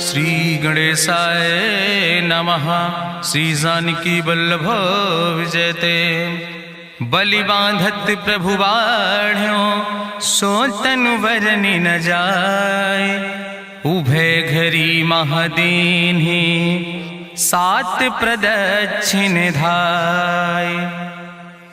श्री गणेशाय नमः। श्री जानकी वल्लभ विजयते। बलि बांधत प्रभु बाढ़ो सो तनु वरनि न जाय। उभय घरी महादीन्हि सात प्रदक्षिण धाय।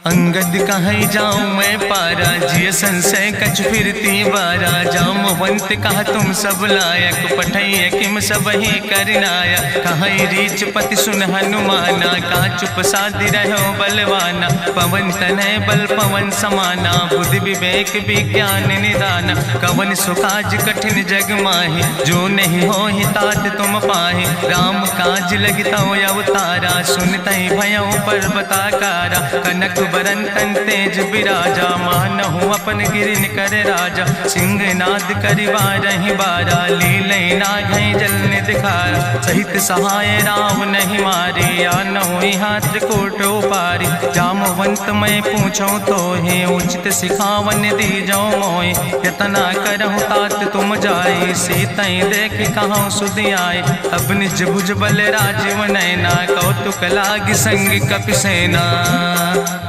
अंगद कहीं जाऊं मैं पारा जिय संशय कछ फिरती बारा। जामवंत कहा तुम सब लायक पठैय किम सब ही करनाया। कहीं रीच पति सुन हनुमाना कहा चुप साधि रहो बलवाना। पवन तनय बल पवन समाना बुद्धि विवेक विज्ञान निदाना। कवन सुकाज कठिन जग माहि जो नहीं हो ही तात तुम पाहि। राम काज लगता अवतारा सुनतहि भयो पर्वताकारा। कनक बरन तन तेज बिराजा मानहु अपन गिरिन कर राजा। सिंह नाद करिवारहि बारा लीलै नाघै जल दिखारा। सहित सहाय राम नहीं मारे आनहु यहाँ त्रिकोट पारी। जामवंत मैं पूछो तो हे उचित सिखावन दी जाओ मोय। यतना करहु तात तुम जाए सीतई देख कहूँ सुध आए। अब निज भुज बल राजीव नैना कौतुक लाग संग कपिसेना।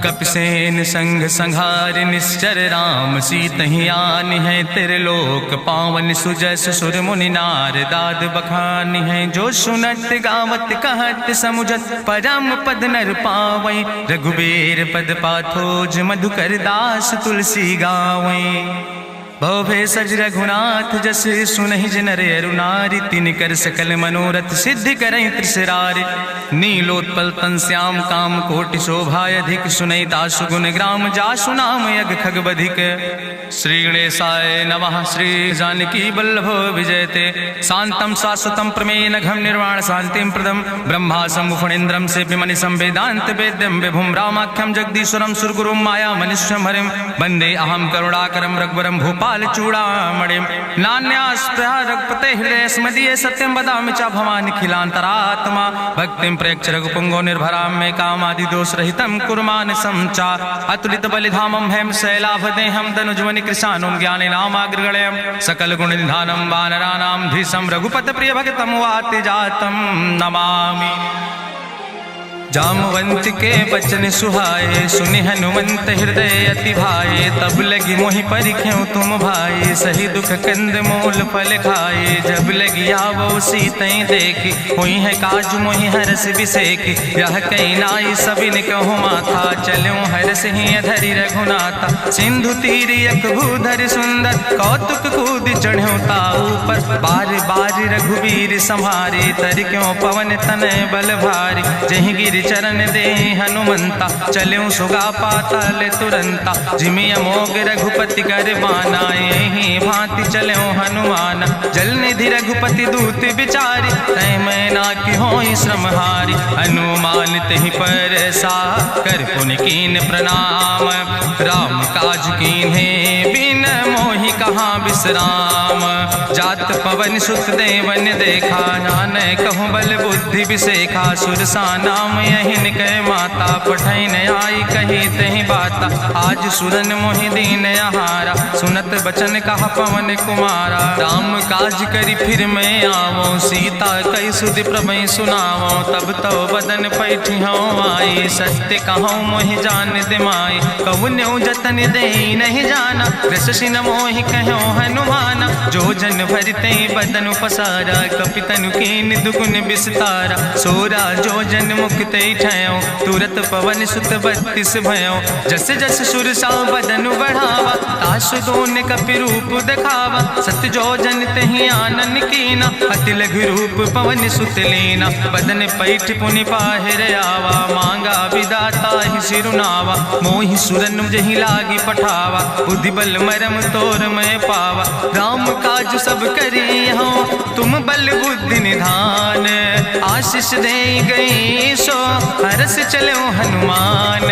कपिसेन संग संहार निश्चर राम सीतहि आनि है त्रिलोक पावन। सुजस सुर मुनि नार दाद बखानि है। जो सुनत गावत कहत समुझत परम पद नर पावै। रघुबीर पद पाथोज मधुकर दास तुलसी गावै। भवे सज रघुनाथ जस सुनहि जिनर अरुनारि। तिन कर सकल मनोरथ सिद्धि करहि त्रिसरारि। नीलोत्पल तन श्याम काम कोटि शोभाय अधिक। सुनहि दासु गुण ग्राम जासु नाम यज्ञ खग बधिक। श्री गणेशाय नमः। श्री जानकी वल्लभ विजयते। शांतम शाश्वतम प्रमेय नघम निर्वाण शांतिम प्रदम। ब्रह्मा शंभु फणीन्द्रम से विमनि संवेदांत वेद्यम विभुम रामाख्यम जगदीश्वरम सुरगुरुम माया मनुष्यम हरिम। वंदे अहम करुणाकरम रघुवरम भूपाल चूड़ामणिम। नान्यास्पृहा रघुपते हृदय स्मदीये सत्यम वदामि च भवानि खिलांतरात्मा। भक्तिम प्रेक्ष रघुपुंगो निर्भराम मे कामादि दोष रहितम कुर्मान समचा। अतुलित बलिधामम हेम शैलाभदेहम दनुजवनि कृशानुम ज्ञानि नामाग्रगण्यम। सकल गुण निधानम वानराणाम धीशम रघुपत प्रिय भक्तम वाति जातम नमामि। जामवंत के बचन सुहाए सुनि हनुमंत हृदय अति भाए। तब लगी मोहि परिख्यों तुम भाई सही दुख कंद मूल फल खाए। जब लगी आवो सीतई देखी हुई है काज मोहि हरस बिसेखी। यह कई नाई सबिन कहु माथा चलूं हरस ही धरि रघुनाथा। सिंधु तीर यक भूधर सुंदर कौतुक कूद चढ़्यो ताऊ पर। बार बार रघुवीर संहारे तर क्यों पवन तनय बल भारी। जहि गिर चरण दे हनुमंता चलूं सुगा पाताल तुरंता। जिमि अमोघ रघुपति कर बाना यही भांति चलूं हनुमान। जल निधि रघुपति दूत बिचारी तय मैं ना कि होई श्रमहारी। हनुमान तहि पर सा कर पुनि कीन प्रणाम। राम काज कीन्हे बिन मोहि कहाँ विश्राम। जात पवन सुत देवन देखा नान कहूँ बल बुद्धि विसेखा। सुरसा नाम यहिन कह माता पठैन आई कही तहि बाता। आज सुरन मोहि दीन आहारा सुनत बचन कहा पवन कुमारा। राम काज करी फिर मैं आवो सीता कई सुधि प्रभै सुनावो। तब तो बदन पैठियो आई सत्य कहूँ मोहि जान दिमाई। कहुन्यो जतन दे नहीं जाना रससिन मोहि कहो हनुमाना। जो जन भरते बदन पसारा कपितनु कीन दुगुन विस्तारा। सोरा जो जन मुक्ते ठयो तुरत पवन सुत 32 भयो। जस जस सुरसा बदन बढ़ावा तासु दोन कपि रूप दिखावा। सत्य जो जन तहि आनन कीना अति लघु रूप पवन सुत लीना। बदन पैठ पुनि पाहिर आवा मांगा विदाता ही सिरुनावा। मोहि सुरन जहि लागी पठावा बुद्धि बल मरम तोर मैं पावा। राम काज सब करी हो तुम बल बुद्धि निधान। आशीष दे गई सो हरस चलो हनुमान।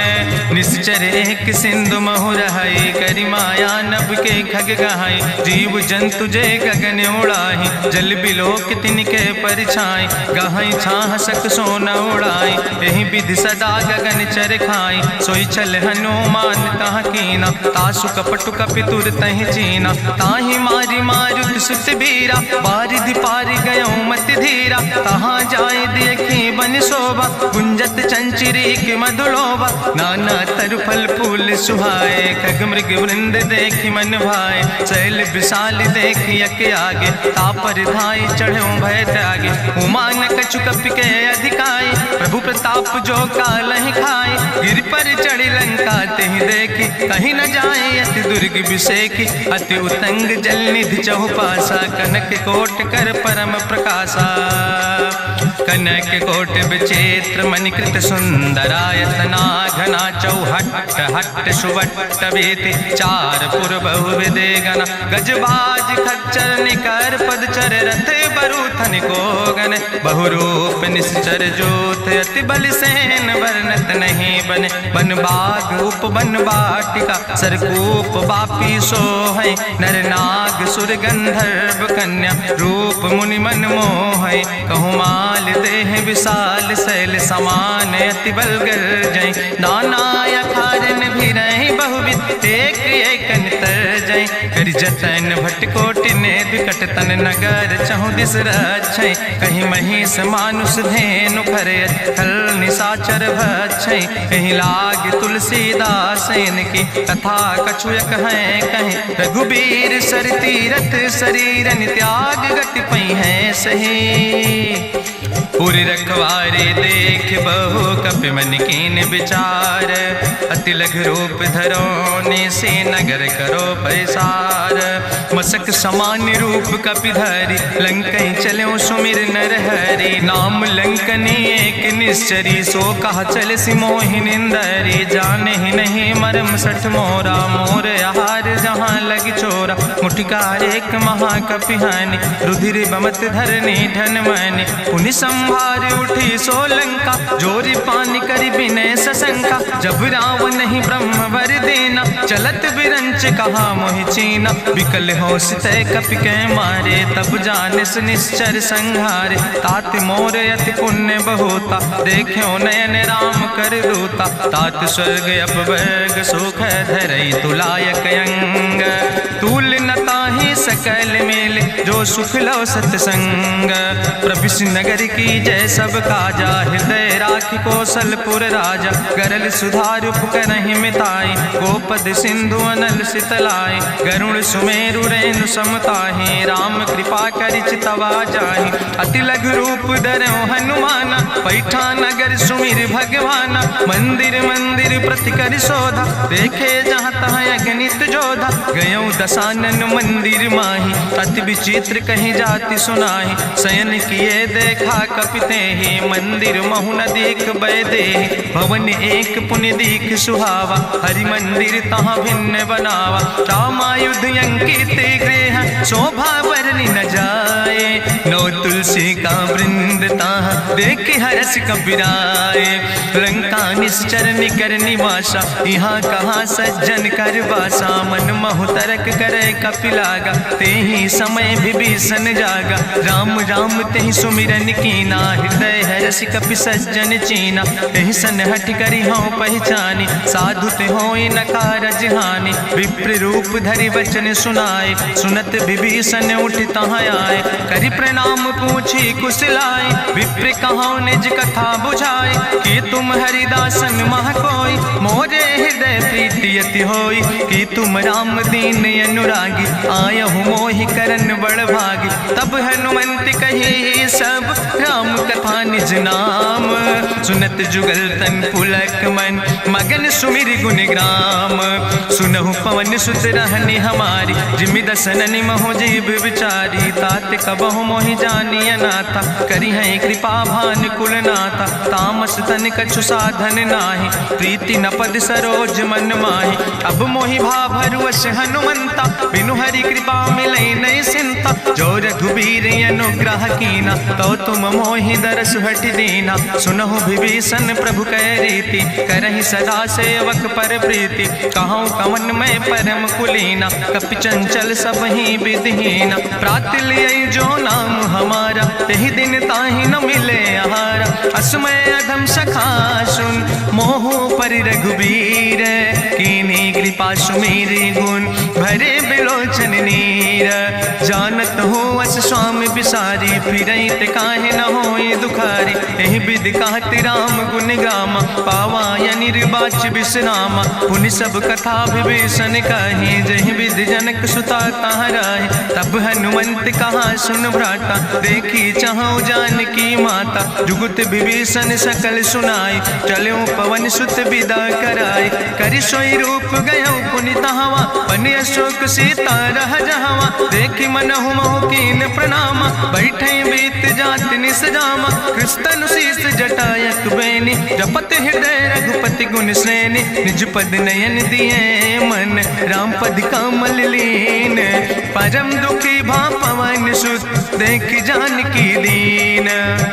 निश्चर एक सिंधु महु रहई, करि माया नभ के खग गहाई। जीव जंतु जे गगन उड़ाही, जल बिलोक तिनके परछाई। गहाई छाह सक सोन उड़ाई, एहि विधि सदा गगन चर खाई। सोई छल हनुमान तह कीना, तासु कपटु कपितुर तहि चीना। ताहि मारी मारुत सुत बीरा, बारिधि पारि गयौ मति धीरा। तहाँ जाय देखी बन शोभा, गुंजत चंचिरी के मधुलोभा। नाना तरु फल फूल सुहाए, खग मृग वृंद देखी मन भाए। शैल विशाल देखी यके आगे, तापर धाई चढ़ो भय त्यागे। उमान कछु कपि के अधिकाई, प्रभु प्रताप जो कालहि खाई। गिर पर चढ़ी लंका तेहि देखी, कहीं न जाए अति दुर्ग विषेखी। अति उतंग जल निधि चहुपासा, कनक कोट कर परम प्रकाशा। कनक कोट विचित्र मणिकृत सुंदरायतना, घना चौहट्ट हट्ट सुवट्ट बेति। चार पुर बहु विधे गना, गजबाज खच्चर निकर पदचर। रथ बरूथन को गन, बहुरूप निश्चर जोत। अति बल सेन वर्णत नहीं बने, बन बाग उप बन बाटिका। सरकूप बापी सोहै, नर नाग सुर गंधर्व कन्या। रूप मुनि मन मोहै, कहूँ माल देह विशाल। शैल समान अति बल गर्जै, नाना अखारन भी रही बहुविध। एक एकन तर जै, करि जतन भटकोटि ने विकट तन नगर। चहु दिस रक्षै, कहीं महिष मानुष धेनु खरे। खल निशाचर भक्षै, कहीं लाग तुलसीदास इनकी। तथा कछुयक हैं कहीं, रघुबीर सर तीरथ शरीरन त्याग। गति पई है सही, पुर रखवारे देख बहु कपि मन कीन विचार। अति लघु रूप धरोने से नगर करो पैसार। मसक समान रूप कपि धरि, लंकई चलो सुमिर नर हरि। नाम लंकनी एक निश्चरी, सो कहा चल सिमोहि निंदरी। जाने ही नहीं मरम सठ मोरा, मोर आहार जहाँ लग चोरा। मुठिकार एक महाकपि हानि, रुधिर बमत धरनी धन मनि। पुनि संभार उठी सोलंका, जोरी पानी करी विनय सशंका। जब रावण ही ब्रह्म वर देना, चलत बिरंच कहा मोहि चीना। विकल होश तय कपि के मारे, तब जानिस निश्चर संहारे। तात मोर अति पुण्य बहुता, देख्यो नयन राम कर दूता। तात स्वर्ग अपवर्ग सुख धरई, तुलायक अंग। तूल न ताहि सकल मेल, जो सुख लो सत्संग। प्रभिस नगर की जय सब काजा, हृदय राखि कौशलपुर राजा। गरल सुधार उपकरहि मिताई, गोपद सिंधु अनल सितलाई। गरुड़ सुमेरु रेणु समताहि, राम कृपा करि चितवा जाहि। अति लघु रूप धरौ हनुमाना, पैठा नगर सुमिर भगवाना। मंदिर मंदिर प्रति करि शोधा, देखे जहाँ तहाँ अगणित जोधा। गयौ दशानन मंदिर माही, अति विचित्र कहीं जाति सुनाही। शयन किए देखा कपि तेहि, मंदिर महु न देख बैदेहि। भवन एक पुनि दीख सुहावा, हरि मंदिर तहाँ भिन्न बनावा। रामायुध अंकित गृह, शोभा बरनि न जाए। नौ तुलसी का वृंद तहाँ, देख हरस कपिराए। लंका निश्चर निकर निवासा, यहाँ कहाँ सज्जन कर वासा। मन महु तरक करे कपिलागा, तेहि समय विभीषण जागा। राम राम तेहि सुमिरन कीना, हृदय हरस कपि सज्जन चीना। एहि सन हठ करि हऊँ पहचानी, साधु ते होई न कारज हानि। विप्र रूप धरि वचन सुनाए, सुनत विभीषण उठ तहाँ आए। करि प्रणाम पूछी कुशलाए, विप्र कहौं निज कथा बुझाए। कि तुम हरिदासन मह कोई, मोरे हृदय प्रीति अति होई। कि तुम राम दीन अनुरागी, आयहु मोहि करन बड़ भागी। तब हनुमंत कही सब, राम कथा निज नाम। सुनत जुगल तन पुलक मन, मगन सुमिर गुण ग्राम। सुनहु पवन सुत रहनी हमारी, जिमि दसननि महो जीव विचारी। तात कबहु मोहि जानी अनाथा, करि हैं कृपा भान कुलनाथा। तामस तन कछु साधन नाही, प्रीति न पद सरोज मन माही। अब मोहि भाभरुवश हनुमंता, बिनु हरि कृपा मिलै नहीं सिंता। जो रघुबीर अनुग्रह कीना, तो तुम मोहि दरस सुहट दीना। सुनहु विभीषण प्रभु कै रीति, करहि सदा सेवक पर प्रीति। कहूँ कवन में परम कुलीना, कपि चंचल सब ही विधिहीना। प्रात लिय जो नाम हमारा, तेहि दिन ताहि न मिले आहारा। असमय अधम सखा सुन, मोह पर रघुबीर। कीन्ही कृपा सुमेरी गुण, भरे बिलोचन नीर। जानत हो अस स्वामी बिसारी, फिरहि ते काहे न होई दुखारी। एहि विधि कहत राम गुण गामा, पावा निर्वाच विश्रामा। पुनि सब कथा विभीषण कही, जहि विधि जनक सुता कहाँ रहे। तब हनुमंत कहा सुन भ्राता, देखी चाहूँ जानकी माता। जुगुत विभीषण सकल सुनाई, चलो पवन सुत विदा कराई। करि सोई रूप गयो पुनि तहवा, बन अशोक सीता रह जहवा। देखी मनहु मोह कीन प्रणामा, बैठे बीत जात निस जामा। कृष्ण शीस जटायक बेनी, जपत हृदय रघुपति गुण श्रेणी। निज पद नयन दिए मन, राम पद कमल लीन। परम दुखी भा पवन सुत, देख जानकी दीन।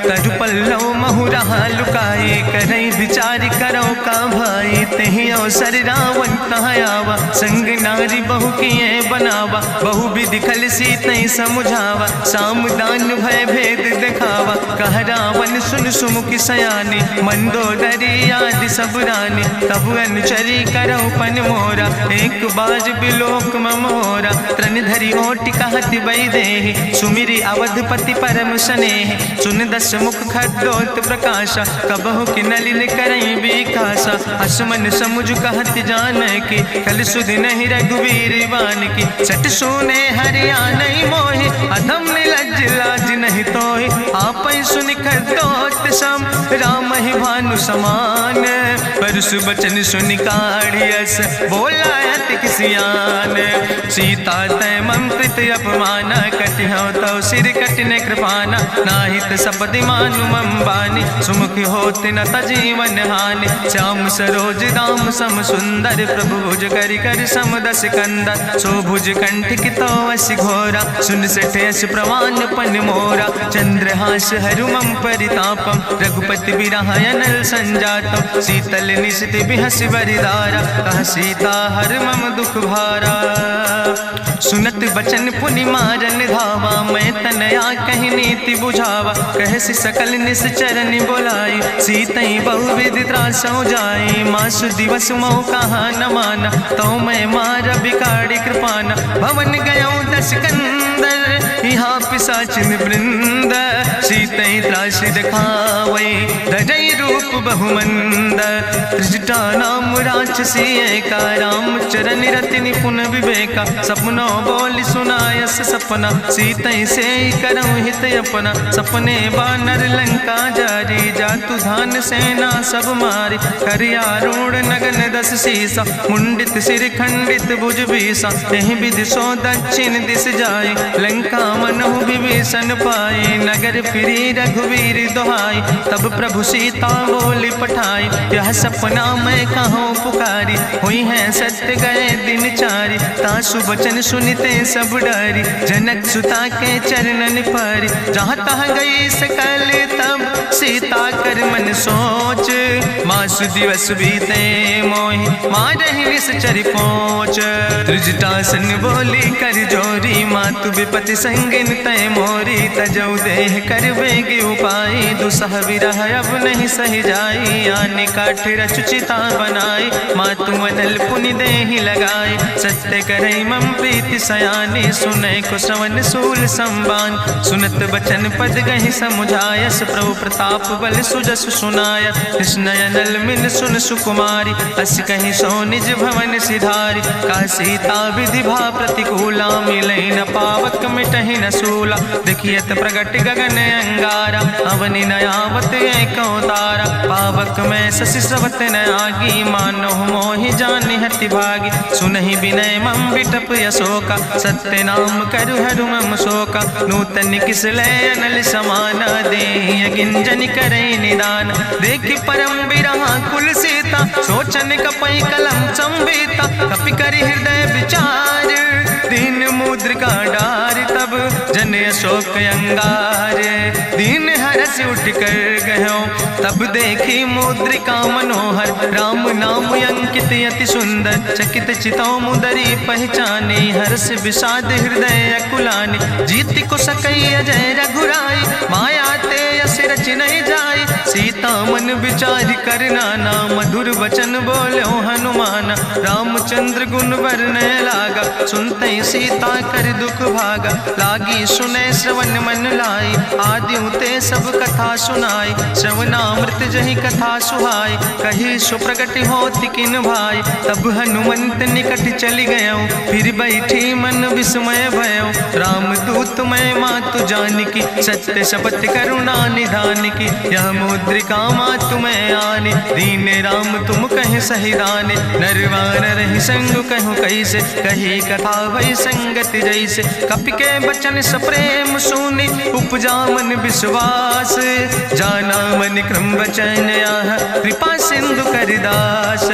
तजु पल्लव महु रहा लुकाई, करई विचार करो का भाई। तेहि अवसर रावण तहाँ आवा, संग नारी बहु किए बनावा। बहु विधि खल सीतहि समुझावा, सामदान भय भेद दिखावा। कह रावण सुन सुमुखी सयानी, मंदोदरी आदि सब रानी। तब अनुचरी करौ पन मोरा, एक बाज बिलोक ममोरा। तृण धरि ओट कहत वैदेही, सुमिरी अवधपति परम स्नेह। सुन दस मुख खद्योत प्रकाशा, कबहु कि नलिन करई बिकासा। असमन समुझ कहत जानकी, कल सुध नहीं रघुवीर बान की। सट सुने हरियाणई मोहि, अधम निलज्ज लाज नहीं तोहि। आपै सुनि खद्योत सम, राम ही भानु समान। परसु बचन सुनि काढ़ियस, बोला अति किसियान। सीता तै मम कृत अपमाना, कटिहौ तौ सिर कटिन कृपाना। नाहित सपदि मानु मम बानी, सुमुख होत न तजीवन हानि। श्याम सरोज दाम सम सुंदर, प्रभु भुज करि कर सम दस कंदर। सो भुज कंठ कितो अस घोरा, सुन सठ अस प्रवान पन मोरा। चंद्रहास हरु मम परितापम, रघुपति बिरहायन संजातम। शीतल निशित बिहस बरिदारा, कह सीता हर मम दुख भारा। सुनत बचन पुनि मारन धावा, मैं तनया कहि नीति बुझावा। कहसि सकल निश्चरन बोलाई, सीतई बहुविधि त्रासौ जाई। मासु दिवस मोह कहा न माना, तो मैं मार बिकाड़ी कृपाना। भवन गयो दस कंदर, यहाँ पिशाचिन वृंद। सीतई त्रास दिखावै, धजई रूप बहुमंद। त्रिजटा नाम राक्षसी एका, राम चरण रति निपुण विवेका। सपनो बोल सुनायस सपना, सीतई से करऊँ हित अपना। सपने बानर लंका जारी, जातु धान सेना सब मारी। करियारूढ़ नगन दस सीसा, मुंडित सिर खंडित भुज बीसा। यही विधि सो दक्षिण दिस जाय, लंका मनहु विभीषण पाई। नगर फिरी रघुवीर दोहाई, तब प्रभु सीता बोली पठाई। यह सपना मैं कहूँ पुकारी, हुई है सत्य गए दिन चारी। तासु वचन सुनते सब डरी, जनक सुता के चरणन पर। जहाँ तहाँ गई सकल तब, सीता कर मन सोच। मासु दिवस बीते मोहि, मारहि निश्चर पहुँच। त्रिजटासन बोली कर जोरी, मातु विपति संगिन तय मोरी। तजौ देह कर बेगी उपाय, दुसह विरह अब नहीं सही जाई। आने काठ रचुचिता बनाई, मातु मनल पुनि देहि लगाई। सत्य करई मम प्रीति सयानी, सुनै को श्रवण सूल संबान। सुनत बचन पद गहि समुझायस, प्रभु प्रताप बल सुजस सुनाय। कृष्णयनल मिन सुन सुकुमारी, अस कहि सो निज भवन सिधारी। का सीता विधि भा प्रतिकूला, मिलै न पावक मिटहि न सूला। देखियत प्रगट गगन अंगारा, अवनि नयावत एको तारा। पावक में शशि स्रवत न आगी, मानो मोहि जानि हति भागी। सुनहि विनय मम बिटप यशोका, सत्य नाम करु हरु मम शोका। नूतन किस लय अनल समाना, देहि गिंजन करई निदान। देखि परम बिरहा कुल सीता, सोचन कपई कलम संवेता। कपि करि हृदय विचार, दीन मुद्रिका डार। तब जन जन अशोक अंगार। दीन हरस उठ कर गयो तब देखी मुद्रिका मनोहर। राम नाम अंकित अति सुंदर चकित चितौ मुदरी पहचाने। हर्ष विषाद हृदय अकुलानि जीत को सकई अजय रघुराई। माया ते यस रच नहीं जाई सीता मन विचार कर नाना। मधुर वचन बोलो हनुमान रामचंद्र गुण वर्णय लागा। सुनते सीता कर दुख भागा लागी सुने श्रवण मन लाई। आदि ते सब कथा सुनाई श्रवणामृत जहि कथा सुहाई। कही सुप्रगट होति किन भाई तब हनुमंत निकट चली गयो। फिर बैठी मन विस्मय भयो राम दूत मैं मातु जानकी। सत्य शपथ करुणा निधान की यह मुद्रिका मातु मैं आने। दीन राम तुम कहे सही दाने नरवान रही संग कहूँ कैसे। कही कथा वही संगति जैसे कपि के बचन सप्रेम सुनी। उपजा मन विश्वास जाना मन क्रम वचन आह। कृपा सिंधु करिदास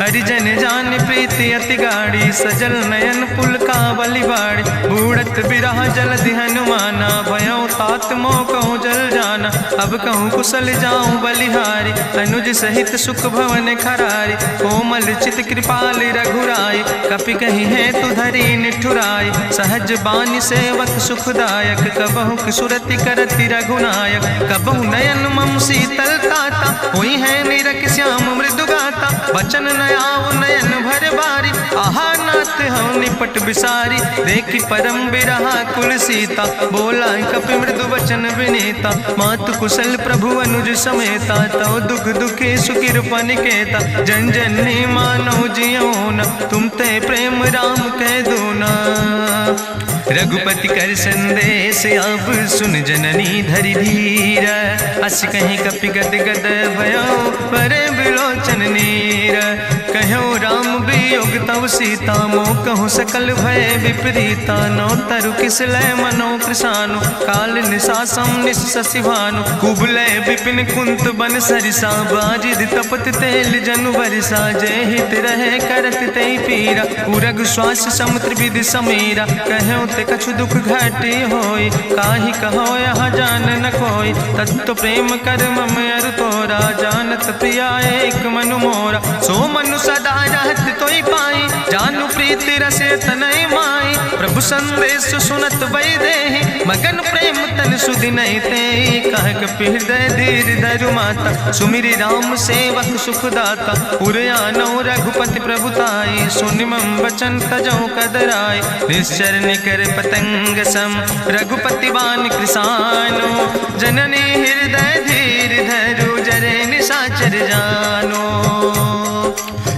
हरिजन जान प्रीति अति गाड़ी। सजल नयन पुल का बलिबाड़ी बूढ़त बिरह जलधि हनुमाना। भयो तात मोह कहूँ जल जाना अब कहूँ कुशल जाऊँ बलिहारी। अनुज सहित सुख भवन खरारी कोमल चित कृपाल रघुराई। कपि कही है तु धरी निठुराई सहज बानी सेवक सुखदायक। कबहु सुरति करति रघुनायक कबहु नयन मम शीतल ताता। हुई है निरख श्याम मृदु गाता वचन नयाव नयन भर बारी। आहा नाथ हम निपट बिसारी देखी परम बिरहा कुल सीता। बोला कपि मृदु वचन विनीता मातु कुशल प्रभु अनुज समेता। तव दुख दुखी सुखिर पनिकेता जन जननी मानो जियो न। तुम ते प्रेम राम कह दो ना। रघुपति कर संदेश अब सुन जननी धरि धीर। अस कहीं कपि गद गद भयो परे बिलोचन नीर। कहो राम वियोग तव सीता मोह कहूँ सकल भय विपरीता। नौ तरु किस लय मनो कृषानु काल निशासम निशि भानु। कुबलय विपिन कुंत बन सरिसा बाजिद तपत तेल जनु बरिसा। जय हित रहे करत ते पीरा उरग श्वास समुद्र विधि समीरा। कहो ते कछु दुख घटी होई काहि कहो यहाँ जान न कोई। तत्व प्रेम कर मम अरु तोरा जानत प्रिया एक मनु मोरा। सो मनु सदा रहत तोई पाई जानु प्रीति रसे तनय माई। प्रभु संदेश सुनत वै देहि मगन प्रेम तन सुधि नहीं ते। कह कपि हृदय धीर धरु माता सुमिरि राम सेवक सुखदाता। उरयानो रघुपति प्रभुताई सुनि मम वचन तजौ कदराय। निश्चर निकर पतंग सम रघुपति बान कृसानो। जननी हृदय धीर धरु जरे निशाचर जानो।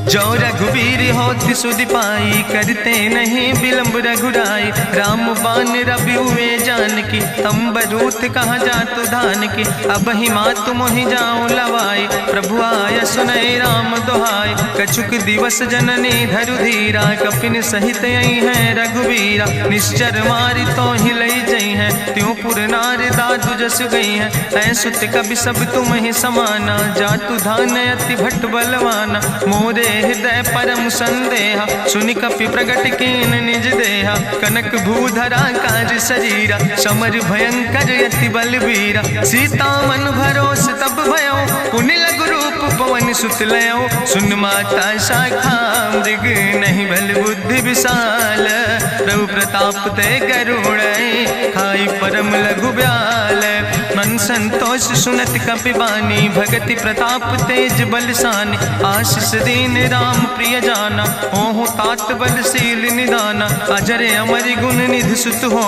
जो रघुवीर होति सुधि पाई करते नहीं विलंब रघुराई। राम बान रवि हुए जानकी तंबरूथ कहाँ जातु धान की। अब ही मातु मोहि जाऊँ लवाई प्रभु आय सुनय राम दुहाई। कछुक दिवस जननी धरु धीरा कपिन सहित यही है रघुवीरा। निश्चर मारी तो ही लई जई है त्यों पुर नार दादु जस गई है। ऐसुत कभी सब तुम ही समाना जातु धान अति भट्ट बलवाना। मोरे हृदय परम संदेहा सुनि कपि प्रगट कीन निज देहा। कनक भूधरा काज शरीरा समर भयंकर यति बलवीरा। सीता मन भरोस तब भयो पुनि लघु रूप पवन सुत लयो। सुन माता शाखा मृग नहीं बल बुद्धि विशाल। प्रभु प्रताप ते गरुड़ खाई परम लघु ब्याल। मन संतोष सुनत कपि बानी भगति प्रताप तेज बलसानी। आशीष दीन राम प्रिय जाना ओहु तात बलशील निदाना। अजर अमर गुण निधि सुत हो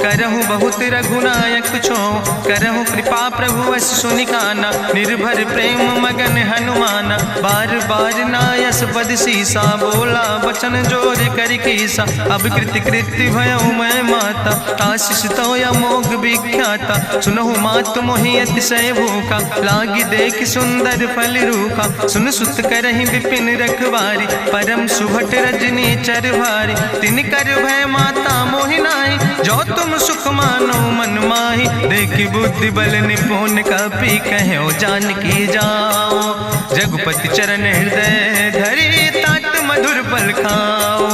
करहु बहुत रघुनायक छो। करहु कृपा प्रभु अस सुनिकाना निर्भर प्रेम मगन हनुमाना। बार बार नायस पद सीसा बोला बचन जोर कर कीसा। अब कृति कृति भयो मैं माता आशीष तो अमोघ विख्याता। सुनहु मातु मोहि अतिशय भूखा लागी देख सुंदर फल रूखा। सुन सुत करहि विपिन रखवारी परम सुभट रजनी चर भारी। तिन कर भय माता मोहि नाहि जो तुम सुख मानो मन माहि। देखि बुद्धि बल निपुण कपि कहो जानकी जाओ। रघुपति चरण हृदय धरि तात मधुर फल खाओ।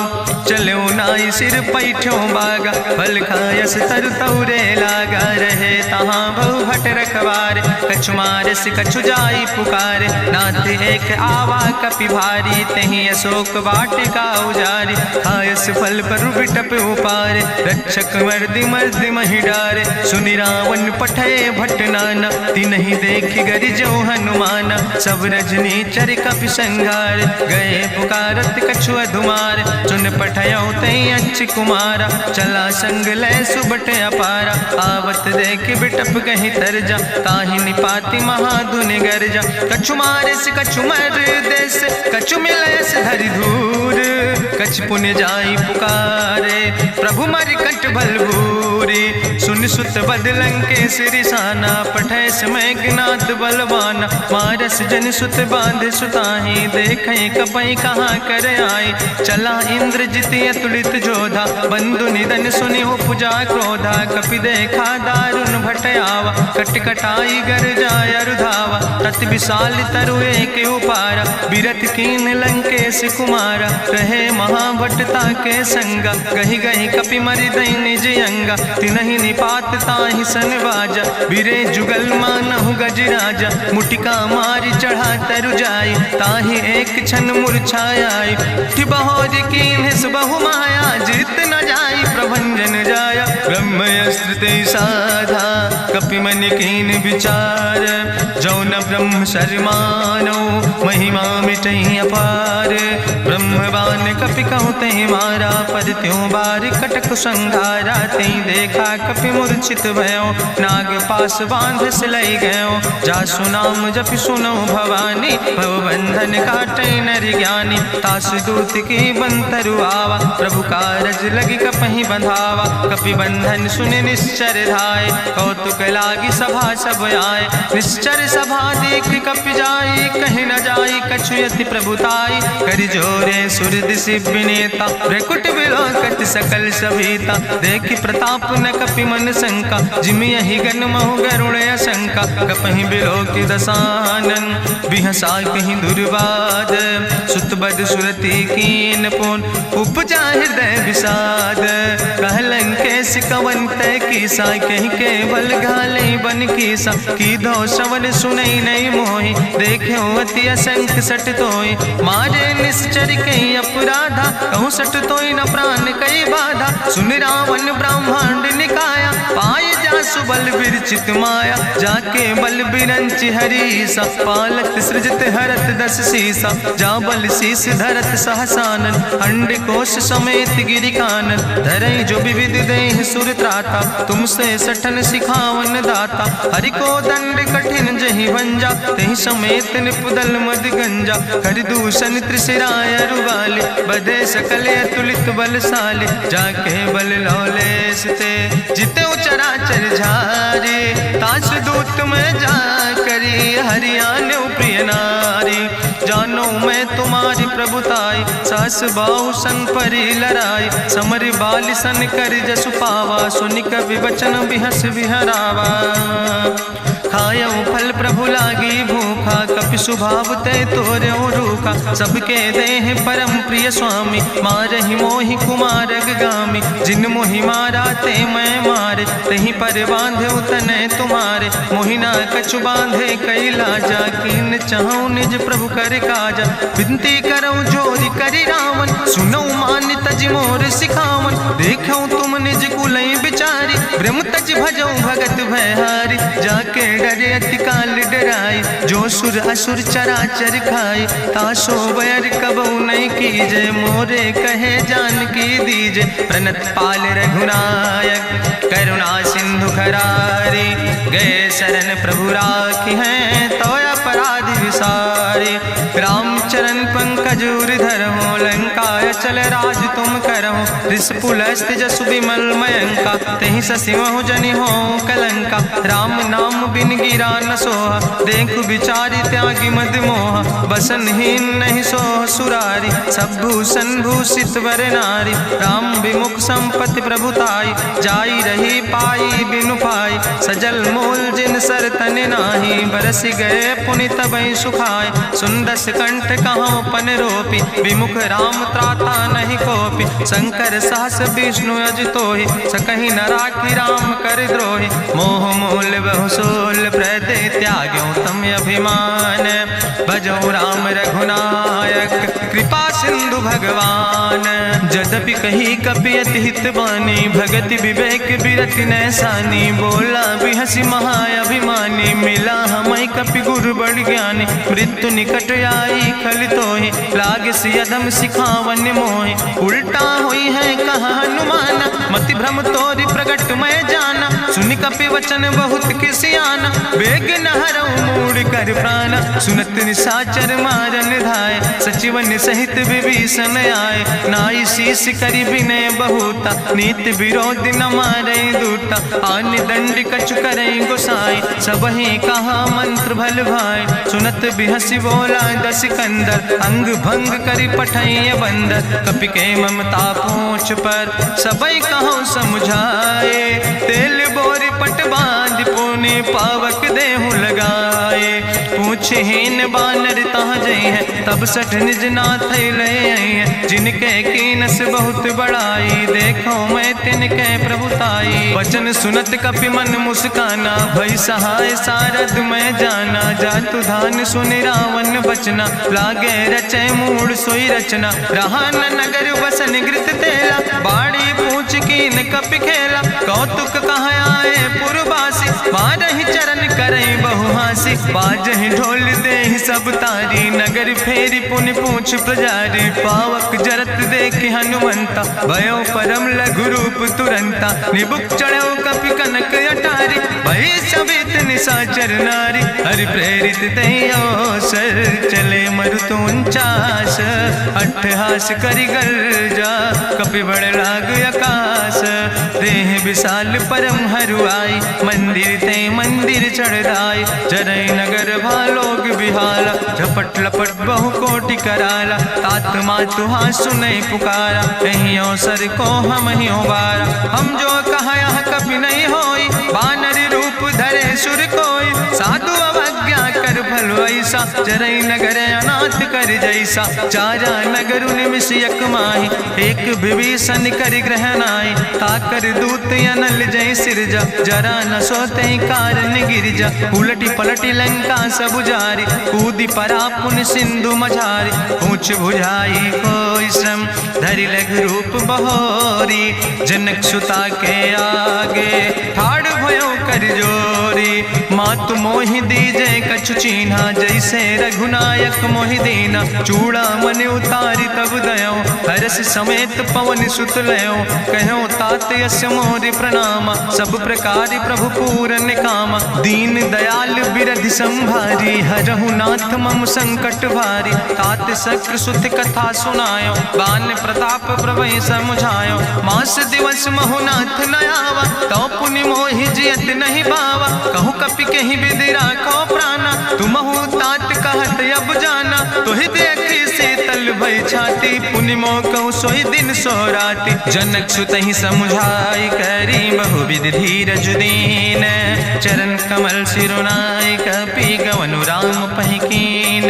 चलो नाई सिर पैठो बागा, फल खायस तरु तौरे लागा। रहे तहाँ बहु भट रखवारे, कछु मारस कछु जाई पुकारे। नाथ एक आवा कपि भारी, तहीं अशोक वाटिका उजारी। खायस फल पर बिटप उपारे, रक्षक मर्दि मर्दि महि डारे। सुनि रावण पठय भट नाना, तिन्हि देखि गरिजो हनुमाना। सब रजनी चर कपि संघार, गए पुकारत कछु अधुमार। चुन पठयो तई अच्छ कुमारा, चला संग लय सुबट अपारा। आवत देख बिटप कहीं तरजा, ताहि निपाति महाधुनि गर्जा। कछु मारिस कछु मर देस, कछु मिलयस धरि धूर। कछ पुण्य जाई पुकारे, प्रभु मरि कंठ भल भूरी। सुन सुत बद लंकेश रिसाना, पठय समय ज्ञात बलवाना। मारस जन सुत बांध सुताहि, देखे कपई कहाँ कर आए। चला इंद्रजित अतुलित जोधा, बंधु निधन सुनि उपजा क्रोधा। कपि देखा दारुण भट आवा, कट कटाई गर जाय रुधावा। तत विशाल तरु एक उपारा, बिरत कीन लंकेश कुमारा। रहे महाभटता के संगा, गहि गहि कपि मरि दई निज अंगा। तिन्हि निपात ताहि सन बाजा, बिरे जुगल मानहु गजराजा। मुटिका मारि चढ़ा तरु जाई, ताहि एक क्षण मूर्छाई। बहोज कीन्ह बहु माया, जीत न जाई प्रभंजन जाया। ब्रह्मयस्त्र ते साधा, कपि मन कीन विचार। जौन ब्रह्म शर्मानो, महिमा मिटई अपार। ब्रह्मवान कपि कहु तहि मारा, पद त्यों बार कटक संघारा। तई देखा कपि मूर्छित भयो, नाग पास बांध सिलई गयो। जासु नाम जपि सुनो भवानी, भव बंधन काटई नर ज्ञानी। तास दूत की बंतरु आवा, प्रभु कारज लगी कपहि बंधावा। कपि बंधन सुनि निश्चर धाय, कौतुक लागी सभा सब आए। निश्चर सभा देख कपि जाई, कहीं न जाई कछु यति प्रभुताई। कर जोरे सुर दिशि विनेता, भ्रकुट विलोकत सकल सभीता। देखि प्रताप न कपि मन शंका, जिमि यहि गन महु गरुण शंका। कपहि बिलोकि दसानन, बिहसा कहीं दुर्वाद। सुत बद सुरति कीन पुन, उपजा हृदय विषाद। कह लंकेश कवन तय कीसा, कहीं केवल घाले बन कीसा। की दो श्रवण सुनई नहीं मोहि, देख्यो अति असंख सट तोय। मारे निश्चर कई अपराधा, कहूँ सट तोय न प्राण कई बाधा। सुन रावण ब्रह्मांड निकाया, पाय जासु बल विरचित माया। जाके बल बिरंच हरीसा, पालत सृजत हरत दस सीसा। जा बल शीस धरत सहसानन, अंड कोश समेत गिरि कानन। धरई जो विविध देह सुर त्राता, तुमसे सठन सिखावन दाता। हरि को दंड कठिन जहि भंजा, तेहि समेत निपुदल मद गंजा। कर दूषण त्रिशिराय रुगाले, बधे सकल अतुलित बलशाले। जाके बल लौलेस ते, जिते चराचर झारे। तास दूत में जा करी, हरियाण प्रिय नारी। जानो मैं तुम्हारी प्रभुताई, सास बाहु सन परी लड़ाई। समर बाल सन कर जसु पावा, सुनि कवि वचन बिहस बिहरावा। खायौ फल प्रभु लागी भूखा, कपि स्वभाव ते तोर्यो रूखा। सबके देह परम प्रिय स्वामी, मारहि मोहि कुमारग गामी। जिन मोहि मारा ते मैं मारे, तहीं पर बांधे तने तुम्हारे। मोहिना कछु बांधे कई लाजा, कीन चाहूं निज प्रभु कर काजा। विनती करऊं जोरि करि रावण, सुनऊ मान तज मोर सिखावन। देखऊं तुम निज कुलई बिचारी, ब्रह्म तज भजऊं भगत भयहारी। जाके डरे अति काल डराई, जो सुर असुर चराचर खाई। तासो बैर कबऊ नहीं कीजे, मोरे कहे जान की दीजे। प्रणत पाल रघुनायक, करुणा सिंधु खरारी। गए शरण प्रभु राखी हैं, तो अपराध विसारी। रामचरण पंकज उर धरहु, लंकाय चल राज तुम करहु। रिसपुलस्त जसु विमल मयंका, तेहि ससिमहु जनि हो कलंका। राम नाम बिन गिरा न सोहा, देखु बिचारी त्यागी मद मोहा। बसनहीन नहीं सोह सुरारी, सब भूषण भूषित वर नारी। राम विमुख संपत्ति प्रभुताई, जाई रही पाई बिनु पाई। सजल मोल जिन सर तन नाही, बरस गए पुनि तबई सुखाए। सुंदस कंठ कहाँ पन रोपी, विमुख राम त्राता नहीं कोपी। शंकर सहस विष्णु अज तोहि, सकहि न राखी राम कर द्रोहि। मोह मूल बहु सोल प्रदे, त्याग्यो तम अभिमान। भजो राम रघुनायक, कृपा सिंधु भगवान। यद्यपि कही कपि अति हित बानी, भगति विवेक बिरति नैसानी। बोला बिहसी महाअभिमानी, मिला हमै कपि गुरु बड़ ज्ञानी। मृत्यु निकट आई खल तोहि, लागे सियदम सिखावन मोहि। उल्टा हुई है कहा हनुमाना, मति भ्रम तोरि प्रगट मैं जाना। सुनि कपि वचन बहुत किसियाना, बेग न हरऊ मूढ़ कर प्राण। सुनत निशाचर मारन धाय, सचिवन सहित विभीषण आए। नाई शीस करि विनय बहुता, नीति विरोध न मारै दूता। आन दंड कछु करै गोसाई, सबहि कहा मंत्र भल भाई। सुनत बिहसी बोला दस कंदर, अंग भंग करि पठैय बंदर। कपि के ममता पूछ पर, सबई कहो समुझाए। तेल बोरी पट बांध पुनि, पावक देहु लगाए। पूछहीन बानर तहाँ जई है, तब सठ निज नाथ ले आई है। जिनके कीनस बहुत बड़ाई, देखो मैं तिनके प्रभुताई। वचन सुनत कपि मन मुस्काना, भई सहाय सारद मैं जाना। जातु धान सुनि रावण बचना, लागे रचै मूढ़ सोई रचना। रहा न नगर बसन घृत तेला, बाड़ी पूछ कीन कपि खेला। कौतुक कहाँ आए पुरवासी, मारहि चरण करई बहु हासी। बाजहि ढोल देहि सब तारी, नगर फेरी पुनि पूछ प्रजारी। पावक जरत देख हनुमंता, भयो परम लघु रूप तुरंता। निबुक चढ़ो कपि कनक अटारी, भई सवित निशाचर नारी। हरि प्रेरित तहि अवसर, चले मरुत 49। अट्ठहास करि गर्जा, कपि बड़ लाग आकाश। देह विशाल परम हरुआई, मंदिर ते मंदिर चढ़ाई। जरई नगर भालोग बिहाला, झपट लपट बहु कोटि कराला। तात मातु हाँ सुनै पुकारा, एहि अवसर को हम ही उबारा। हम जो कहा यहाँ कभी नहीं होई, बानर रूप धरे सुर कोई। साधु अवज्ञा कर फल ऐसा, जरई नगर अनाथ कर जैसा। चारा नगर निमिष यक माही, एक विभीषण कर ग्रहण आई। ताकर दूत अनल जय सिरजा, जरा न सोते कारण गिरजा। उलटी पलटी लंका सब जारी, कूदी परा पुन सिंधु मझारी। पूछ बुझाई कोई श्रम, धरि लघु रूप बहोरी। जनक सुता के आगे, ठाड़ भयो कर जोरी। मातु मोहि दीजे कछु चीन्हा, जैसे रघुनायक मोहि दीना। चूड़ा मन उतारी तब दयो, हरस समेत पवन सुत लयो। कहो तात यस्य मोरि प्रणामा, सब प्रकार प्रभु पूरन कामा। दीन दयाल बिरधि संभारी, हरहु नाथ मम संकट भारी। तात शक्र सुत कथा सुनायो, बान प्रताप प्रभय समुझायो। मास दिवस महुनाथ न आवा, तो पुनि मोहि जियत नहीं पावा। कहु कपि कहीं विधि राखो प्राणा, तुमहु तात कहत अब जाना। तुहि देखी शीतल भई छाती, पुनि मोह कहु सोई दिन सो राति। जनक सुतहि समुझाई, करी बहुविधि धीरज दीन। चरण कमल सिरुनाई, कपि गवनु राम पहि कीन।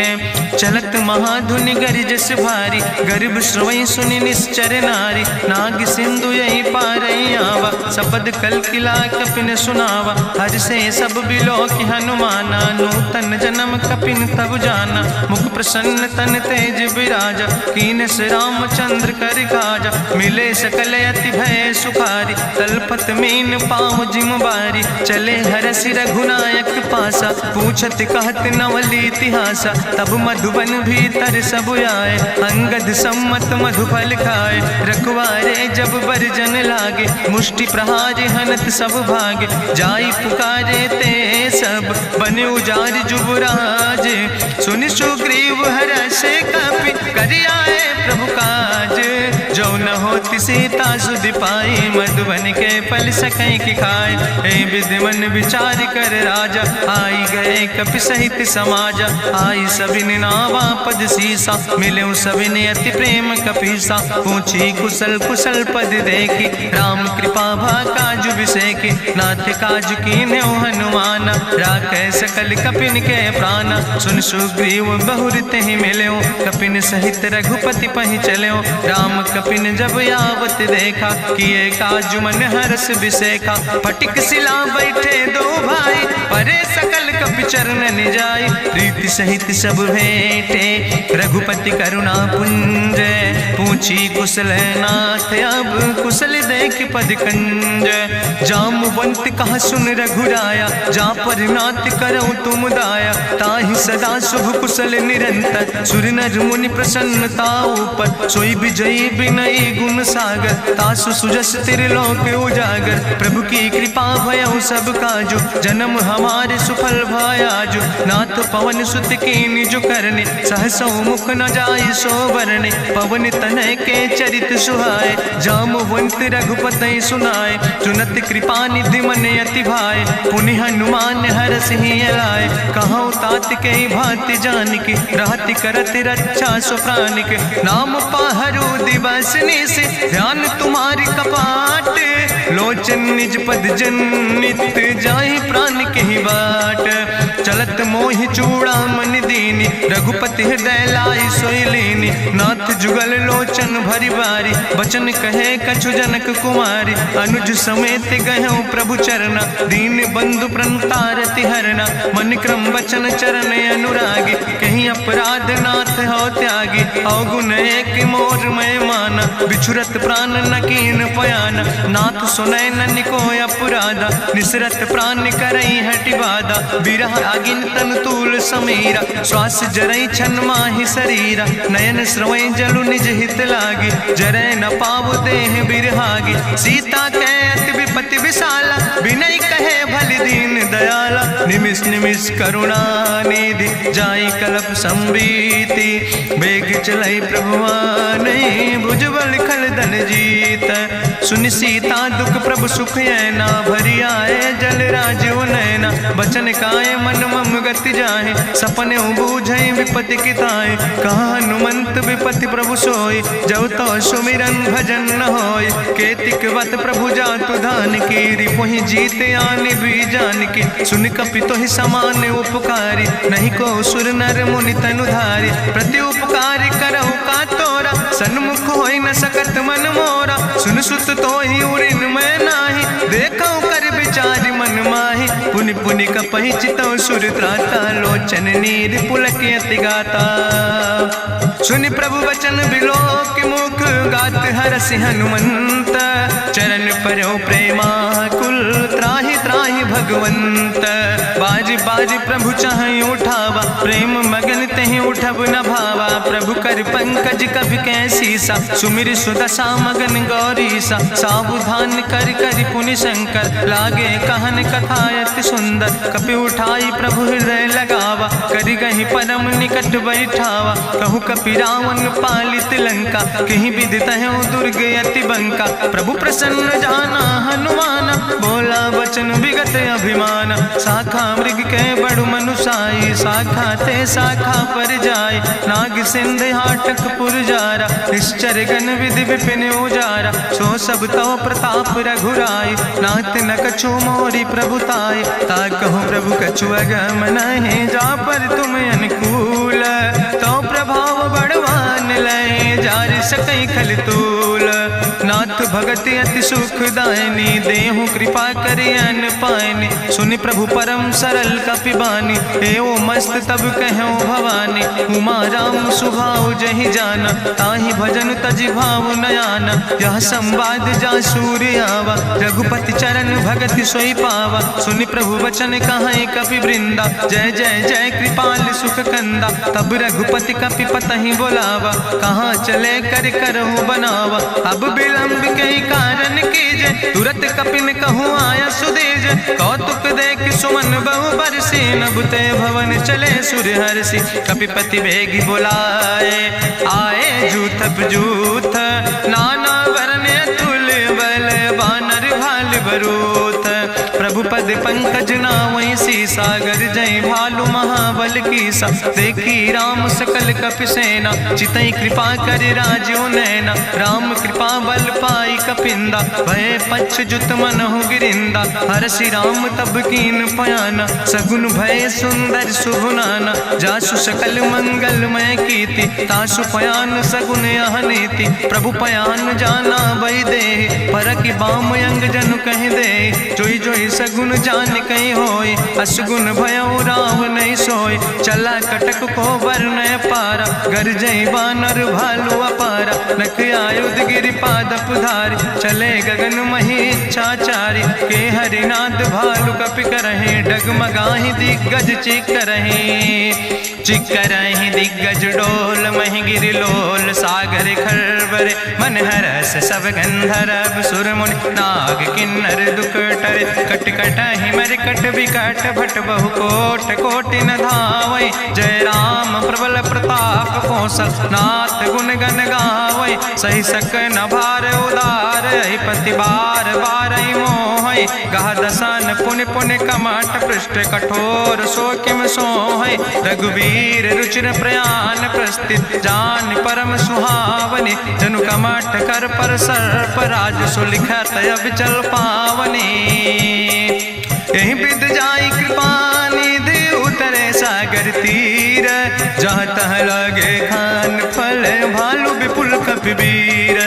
चलत महाधुनि गरिजस भारी, गर्भ श्रवई सुनि निश्चर नारी। नाग सिंधु यही पारई आवा, सपद कल किला कपिन सुनावा। हर से सब बिलो कि हनुमाना, नूतन जन्म कपिन तब जाना। मुख प्रसन्न तन तेज विराजा, कीनस रामचंद्र कर काजा। मिले सकल अति भय सुखारी, तलपत मीन पाँव जिम बारी। चले हरस रघुनायक पासा, पूछत कहत नवल इतिहासा। तब मधुबन भीतर सब आए, अंगद सम्मत मधुफल खाए। रखवारे जब बरजन लागे, मुष्टि प्रहारे हनत सब भागे। जाई पुकारे ते सब, बने उजार जुबराज। सुनि सुग्रीव हरषे कपि, करि आए प्रभु काज। जो न होती सीता सुध पाई, मधुबन के फल सकै की खाए। हे विधि मन विचार कर राजा, आई गए कपि सहित समाजा। आई सबिन नावा पद सीसा, मिले सबिन अति प्रेम कपीसा। पूछी कुशल कुशल पद देखी, राम कृपा भा काजु विसेकी। नाथ काजु कीन्यो हनुमान, राखे सकल कपिन के प्राण। सुन सुग्रीव बहुर तेहि मिल्यो, कपिन सहित रघुपति पहि चल्यो। राम कपिन जब आवत देखा, किए काजु मन हरस विसेखा। फटिक सिला बैठे दो भाई, परे सकल कपि चरण जाय। प्रीति सहित सब भेंटे, रघुपति करुणा पुंज। पूछी कुशल नाथ, अब कुशल देख पद कंज। जामवंत कहा सुन रघुराया, जा पर नाथ करौ तुम दाया। ताहि सदा शुभ कुशल निरंतर, सुर नर मुनि प्रसन्नता ऊपर। सोई विजयी विनयी गुण सागर, तासु सुजस त्रिलोक उजागर। प्रभु की कृपा भयउ सब काजु, जन्म हमारे सुफल भयाजु। नाथ पवन सुत की निज करने, सहसो मुख न जाय सो वरने। पवन तनय के चरित सुहाए, जामवंत रघुपति सुनाए। चुनत कृपा निधि मन अति भाए, पुनि हनुमान हरष ही लाए। कहौ तात के भांति जानकी, रहति करत रक्षा सो प्राणिक। नाम पाहरु दिवस निस, ध्यान तुम्हारी कपाट। लोचन निज पद जनित, जाहि प्राण के ही बाट। चलत मोहि चूड़ामन दीनी, रघुपति हृदय लाई सोई लीनी। नाथ जुगल लोचन भरि बारी, बचन कहे कछु जनक कुमारी। अनुज समेत गहु प्रभु चरना, दीन बंधु प्रणतारति हरना। मन क्रम वचन चरण अनुरागी, कहीं अपराध नाथ हो त्यागी। अवगुण एक मोर मैं माना, बिछुरत प्राण न कीन पयाना। नाथ सुनय नन को अपराधा, निसरत प्राण करई हटि बाधा। बिरह अगिन तन तूल समीरा, श्वास जरई छन माहि शरीरा। नयन श्रवै जलु निज हित लागी, जरय न पाव देह बिरहागी। सीता के अति विपति विशाला, विनय कहे भलि दीन दयाला। निमिष निमिष करुणा निधि, जाई कलप संबीति। बेग चलै प्रभुआनै, भुजबल खल दल जीत। सुन सीता दुख प्रभु सुख ऐना, भरी आए जल राजो नैना। बचन काए मन मम गति जाहे, सपने बूझै विपति किताए। कहा हनुमंत विपति प्रभु सोई, जब तो सुमिरन भजन न होय। केतिक वत प्रभु जातु धान की, रिपुहि जीत आने भी जान की। सुन कपि तोहि समान उपकारी, नहीं को सुर नर मुनि तनुधारी। प्रति उपकारी करहु का तोरा, सन्मुख होई न सकत मन मोरा। सुन सुत तोहि उरिन मैं नाही, देखौ कर विचार मन माहि। पुनि पुनि कपहि चितौ सुर त्राता, लोचन नीर पुलक अति गाता। सुनि प्रभु वचन बिलोक मुख, गात हरसि हनुमंत। चरण परौ प्रेमाकुल, त्राहि त्राहि भगवंत। बाज बाज प्रभु चाहि उठावा, प्रेम मगन तेहि उठब न भावा। प्रभु कर पंकज कभि कैसीसा, सुमिर सुदशा मगन गौरीसा। सावधान कर कर पुनि शंकर, लागे कहन कथा अति सुंदर। कपि उठाई प्रभु हृदय लगावा, करि गहि परम निकट बैठावा। कहु कपि रावण पालित लंका, कहीं विदित है दुर्ग अति बंका। प्रभु प्रसन्न जाना हनुमाना, बोला वचन विगत अभिमान। शाखा मृग के बड़ु मनुषाई, शाखा ते शाखा पर जाय। नाग सिंध हाटक पुर जारा, निश्चर गण विधि विपिन उजारा। सो सब तो प्रताप रघुराई, नाथ न कछु मोरी प्रभुताई। ता कहूँ प्रभु कछु अगम नहीं, जा पर तुम अनुकूल। तो प्रभाव बड़वान लय, जार सकई खल तूल। नाथ भगति अति सुखदायनी, देहु कृपा करि अन पायनी। सुनि प्रभु परम सरल कपिबानी, एवं मस्त तब कहूँ भवानी। उमा राम सुभाव जहि जाना, ताहि भजन तजि भाव नयाना। यह संवाद जा सूर्य आवा, रघुपति चरण भगति सोई पावा। सुनि प्रभु वचन कहाई कपि वृंदा, जय जय जय कृपाल सुख कंदा। तब रघुपति कपि पतहि बोलावा, कहाँ चले कर करहु बनावा। अब विलंब के कारण कीजे, तुरत कपिन कहूँ आया सुदेज। कौतुक देख सुमन बहु बरसी, नभ ते भवन चले सूर्य हर्षि। कपिपति वेगी बुलाए, आए जूथ जूथ नाना गद पंकज नावै सीसा, गर्जै भालु महाबल कीसा। देखी राम सकल कपि सेना, चितई कृपा कर राजो नैना। राम कृपा बल पाई कपिंदा, भय पक्ष जुत मनहु गिरिंदा। हरसि राम तब कीन पयाना, सगुन भय सुंदर शुभ नाना। जासु सकल मंगलमय कीर्ति, तासु पयान सगुन यह नीति। प्रभु पयान जाना भई दे, परखि बाम अंग जनु कहि दे। जोई जोई सगुन जान कहीं होय, असगुन भयउ राम नहीं सोय। चला कटक को वर्णय पारा, गर्जई बानर भालु अपारा। नख आयुध गिरि पादप धारि, चले गगन मही इच्छाचारि। के हरिनाद भालु कपि करहि, डगमगाहि दिग्गज चिकरहि। चिकरहि दिग्गज डोल, महि गिरि लोल सागर खरबरे। मन हरस सब गंधर्व सुर मुनि, नाग किन्नर दुख टरे। कट कटहि मरकट विकट, भट बहु कोट कोटि न धावै। जय राम प्रबल प्रताप कौशल, नाथ गुण गण गावै। सही सक न भार उदार, पति बार बार मोहै। गह दसन पुनि पुनि कमठ, पृष्ठ कठोर सो किम सोहै। रघुवीर रुचिर प्रयाण प्रस्थित, जान परम सुहावनी। जनु कमठ कर पर सर्प, राज सुलिखत अब चल पावनी। यही विद जाई कृपा निधि, उतरे सागर तीर। जहाँ तह लगे खान फल, भालु विपुल कपिवीर।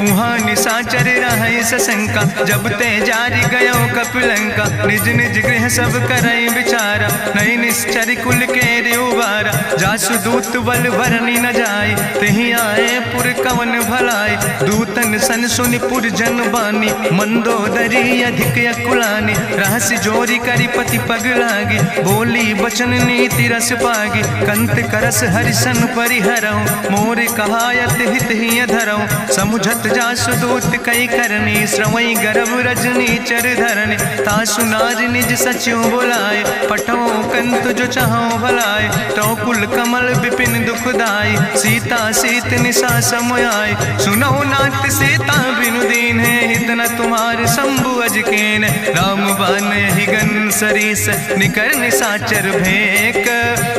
उहाँ निशाचर रहै सशंका, जब ते जारी गयो कपिलंका। निज निज गृह सब करई विचारा, नहीं निश्चर कुल के रे उबारा। जासु दूत बल भरनी न जाय, तेहि आए पुर कवन भलाई। दूतन सन सुनि पुर जन बानी, मंदोदरी अधिक अकुलानी। रहस्य जोरी करि पति पग लागी, बोली बचन नीति रस पागी। कंत करस हरिसन परिहरऊँ, मोर कहायत हित ही धरऊँ। समुझत जासु दूत कई करनी, श्रवई गर्भ रजनी चर धरनी। तासु नार निज सचिव बुलाए, पठो कंत जो चाहो भलाए। तो कुल कमल विपिन दुखदाई, सीता सीत निशा समयाय। सुनो नाथ सीता बिनु दीन है, हित न तुम्हार शंभु अजकेन। राम बान हिगन सरीस, निकर निशाचर भेक।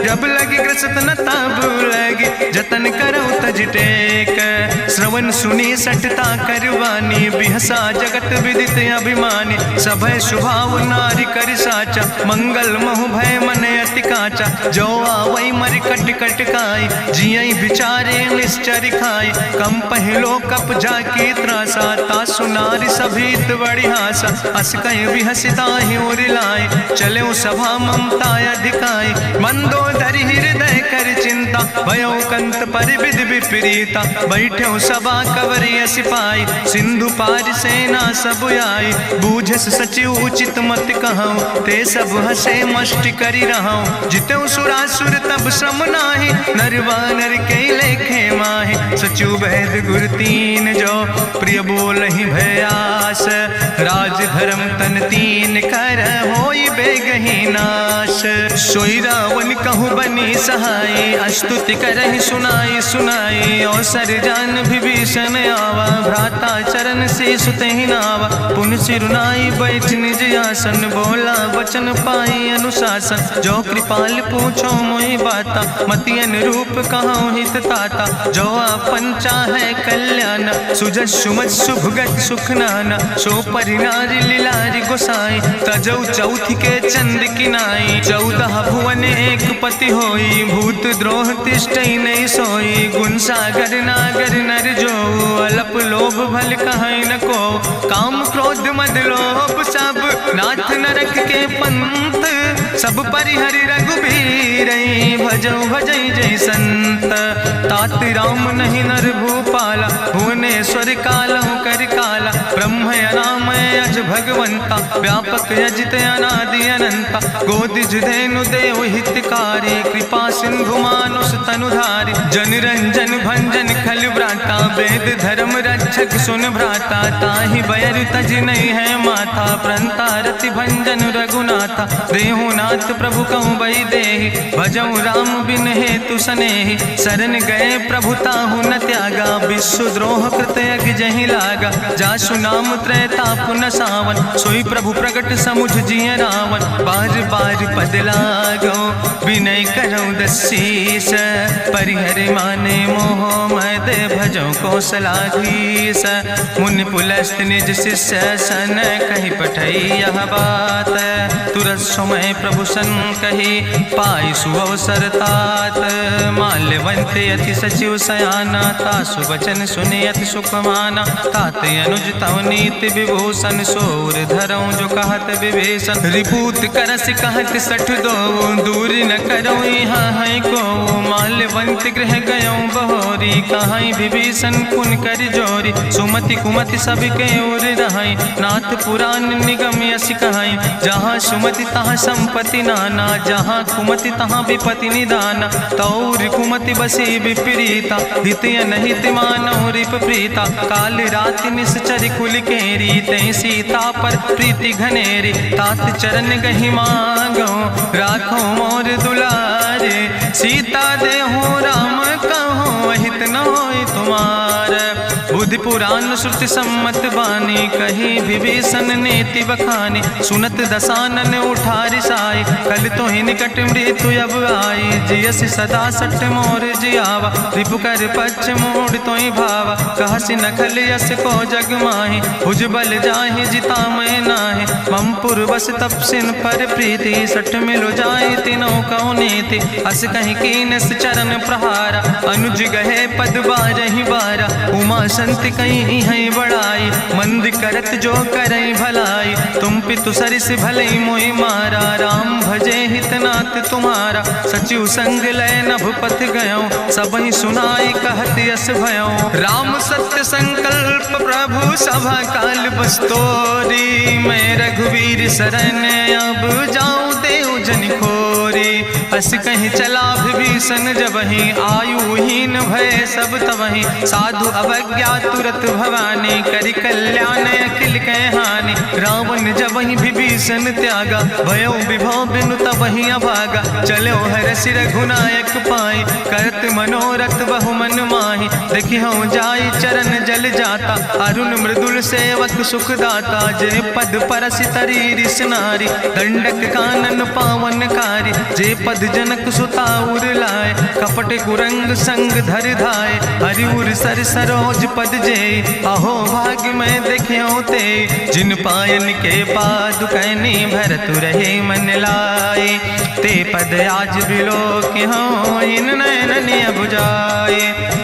जब लगी ग्रसत न ताब लगी, जतन करो तज टेक। श्रवण सुनी सटता करवानी, बिहसा जगत विदित अभिमानी। सभय स्वभाव नारी कर साचा, मंगल महु भय मन अति काचा। जो आवै मर कट कट खाई, जियई बिचारे निश्चर खाई। कम पहलो कप जाकी त्रासा, तासु नारी सभीत बड़ी हासा। अस कहीं बिहसिता ही उरिलाए, चले सभा ममता अधिकाई। मंदोदरी हृदय कर चिंता, भयो कंत पर विधि विपरीता। बैठो सभा कवरिय सिपाही, सिंधु पार सेना सब आई। बूझस सचिव उचित मत कहूँ, ते सब हसे मष्टि करि रहूँ। जितऊ सुरासुर तब श्रम नाही, नर वानर के लेखे माहि। सचिव वैद गुर तीन जो, प्रिय बोलहि भयास। राज धर्म तन तीन कर, होई बेगहि नाश। सोई रावण कहूँ बनी सहाय, अस्तुति करहि सुनाई सुनाई। अवसर जान विभीषण आवा, भ्राता चरण से सुतहि नावा। पुन सिरुनाई बैठ निज आसन, बोला वचन पाई अनुशासन। जो कृपाल पूछो मोहि बाता, मति अनुरूप कहूँ हित ताता। जो आपन चाहे कल्याण, सुजस सुमत सुभगत सुख नाना। सो परिनारी लीलारी गोसाई, तजौ चौथ के चंद किनाई। 14 भुवन एक पति होई, भूत द्रोह तिष्ठई नहीं सोई। गुण सागर नागर नर जो, अलप लोभ भल कहीं न को। काम क्रोध मद लोभ सब, नाथ नरक के पंथ। सब परिहरि रघुबीर, भजौ भजै जय संत। तात राम नहीं नर भूपाला, भुवनेश्वर कालहु कर काला। ब्रह्म अनामय अज भगवंता, व्यापक अजित अनादि अनंता। जनता गोद जुधेनु देव हितकारी कृपा सिंधु मानुष तनुधारी जन रंजन भंजन खल व्राता वेद धर्म रक्षक सुन भ्राता ताहि बयर तज नहीं है माथा प्रंता रति भंजन रघुनाथा देहुनाथ प्रभु कहूँ बई देहि भजऊ राम बिन हेतु सनेहि शरण गए प्रभु ताहु न त्यागा विश्व द्रोह कृत यज्ञ जहि लागा जासु नाम त्रैताप न सावन सोई प्रभु प्रगट समुझ जिय रावण बार बार पद लागो विनय करऊँ दसीस परिहर माने मोह मद भजो कौशलाधीश मुनि पुलस्त निज शिष्य सन कही पठई यह बात तुरत समय प्रभु सन कही पाई सुअवसर तात माल्यवंत अति सचिव सयाना तासु वचन सुने अति सुख माना तात अनुज तव नीति विभूषण सोर धरऊँ जो कहत विभीषण रिपूत करस कहत सठ दो दूर न करऊँ यहाँ है को माल्यवंत गृह गयऊँ बहोरी कहाई विभीषण पुन कर जोरी सुमति कुमति सबके ओर रहाई नाथ पुराण निगम यश कहाई जहाँ सुमति तहाँ संपत्ति नाना जहाँ कुमति तहाँ विपति निदाना तौर कुमति बसी विपरीता हितय नहित मानव रिप प्रीता काल राति निश्चर कुल केरी तै सीता पर प्रीति घनेरी तात चरण गहि मांगो राखो मोर दुलारे सीता देहु राम कहो हित न होय तुम्हार बुद्धि पुराण श्रुति सम्मत बानी कही विभीषण नेति बखानी सुनत दसानन उठारि साई कल तो ही निकट मृत्यु अब आई जियस सदा सट मोर जियावा रिपु कर पक्ष मोड़ तो ही भावा कहसी नखल यस को जग माही भुज बल जाहि जिता मैं नाही मम पुरवस तपसिन पर प्रीति सठ मिलो जाए तीनों कौ नीति अस कहीं कीनस चरण प्रहारा अनुज गहे पद बारहि बारा उमा संत कहीं है बड़ाई मंद करत जो करई भलाई तुम पितु सरिस भलई मोहि मारा राम भजे हितनाथ तुम्हारा सचिव संग लय नभ पथ गयो सबहि सुनाई कहत यस भयो राम सत्य संकल्प प्रभु सभा काल बस्तोरी मैं रघुवीर शरण अब जाऊं देव जन खोरी अस कहीं चला विभीषण जबहि आयुहीन भय सब तबहि साधु अवज्ञा तुरत भवानी करि कल्याण अखिल कह हानि रावण जबहि विभीषण त्यागा भयो विभव बिनु तबहि अभागा चलो हरसि रघुनायक पाई करत मनोरथ बहु मन माहि देखियो जाई चरण जल जाता अरुण मृदुल सेवक सुख दाता जे पद परसि तरी रिस नारी दंडक कानन पावन कारी जे पद जनक सुताउर लाए कपट कुरंग संग धर धाय हरिउर सर सरोज पद जे अहो भाग्य में देख्यो ते जिन पायन के पादु कहनी भरत रहे मन लाए ते पद आज बिलो के हो इन नयन बुझाए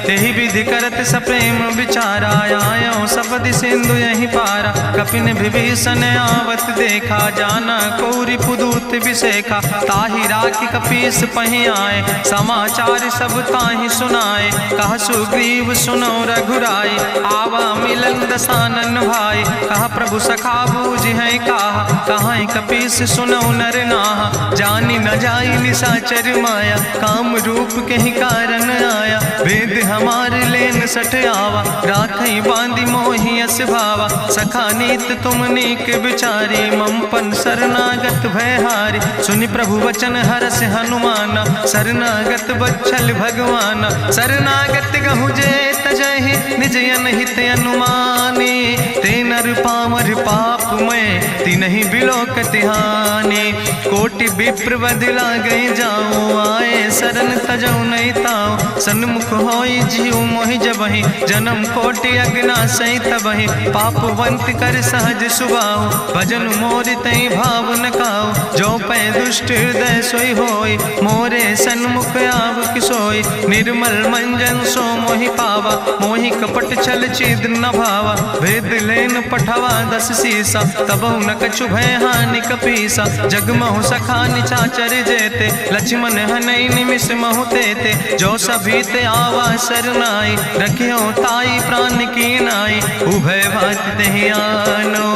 तेहि विधि करत सप्रेम विचारा आयो सपद सिंधु यही पारा कपिन विभीषण आवत देखा जाना कौरि पुदूत विशेखा ताहि राखी कपीस पहि आए समाचार सब ताहि सुनाए कहा सुग्रीव सुनो रघुराई आवा मिलन दसानन भाई कहा प्रभु सखा बूझ है कहा कपीस सुनो नर नाहा जानी न जाई निशाचर माया काम रूप के ही कारण आया वेद हमार लेन सठ आवा राखई बांधी मोहि अस भावा सखा नीत तुम नीक विचारी ममपन शरणागत भयहारी सुनि प्रभु वचन हरस हनुमान शरणागत बच्छल भगवान शरणागत गहु जे तजहि निज अनहित अनुमानी ते नर पामर पाप में तिनहि बिलोकत हानि कोटि विप्र बदला गई जाऊँ आए शरण तजऊ नहीं ताऊ सन्मुख होई जीव मोहि जबहि जन्म कोटि अग्ना सही तबहि पापवंत कर सहज सुबाहु भजन मोर तई भाव न काऊ जो पै दुष्ट हृदय सोई होई मोरे सन्मुख आव किसोई निर्मल मंजन सो मोहि पावा मोहि कपट छल छिद्र न भावा। भेद लेन पठवा 10 सीसा, तबहु न कछु भय हानि कपीसा। जगमहु सखा निचाचर जेते, लक्ष्मण हनई निमिष महु तेते। जो सभी ते आवा सरनाई, रखियो ताई प्राण की नाई। उभय भात तेहि आनो,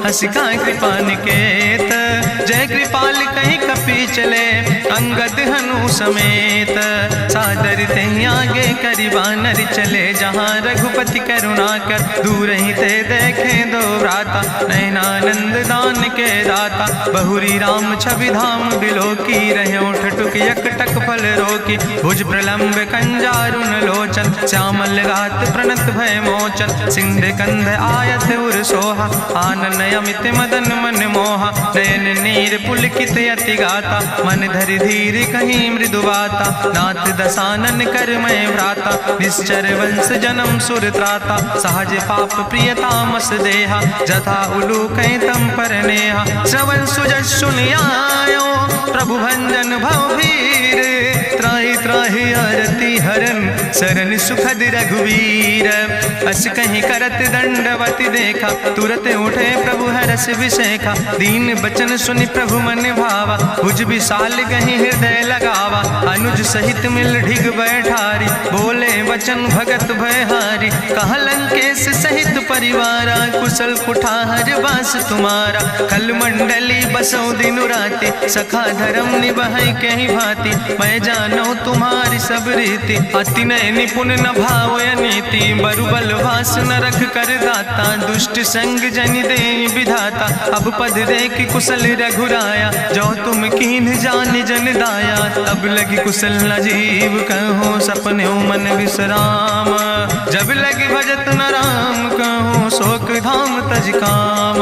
हसिका कृपा निकेत। जय कृपाल कहीं कपी चले, अंगद हनु समेत। सादर तेहि आगे करि बानर चले, जहाँ रघुपति करुणा कर। दूर ही ते देखे दो भ्राता, नयनानंद दान के दाता। बहुरी राम छवि धाम बिलोकी, रहे ठटुक यकटक फल रोकी। भुज प्रलंब कंजारुन लोचन, श्यामल गात प्रणत भय मोचन। सिंध कंध आयत उर सोहा, आनन अमित मदन मन मोहा। नयन नीर पुलकित अति गाता, मन धरि धीर कहीं मृदु बाता। नाथ दसानन कर मैं भ्राता, निश्चर वंश जन्म सुर त्राता। सहज पाप प्रिय तामस देहा, जथा उलूकै तम पर नेहा। श्रवण सुजस सुनि आयो, प्रभु भंजन भव भीर। त्राहि त्राहि आरती हरन, शरण सुखद रघुवीर। अस कहीं करत दंडवत देखा, तुरत उठे प्रभु हरस विशेखा। दीन बचन सुनि प्रभु मन भावा, भुज विशाल कहीं हृदय लगावा। अनुज सहित मिल ढिग बैठारी, बोले वचन भगत भयहारी। कहा लंकेश सहित परिवारा, कुशल कुठार वास तुम्हारा। कल मंडली बसौ दिनु राति, सखा धर्म निभाई कहीं भांति। मैं जानो तुम्हारी सब रीति, अति नय निपुण न भाव नीति। बरुबल वास न रख कर दाता, दुष्ट संग जन दे विधाता। अब पद देख कुशल रघुराया, जो तुम कीन जान जन दाया। तब लगी कुशल न जीव कहो, सपने मन विश्राम। जब लगी भजत न राम कहो, शोक धाम तज काम।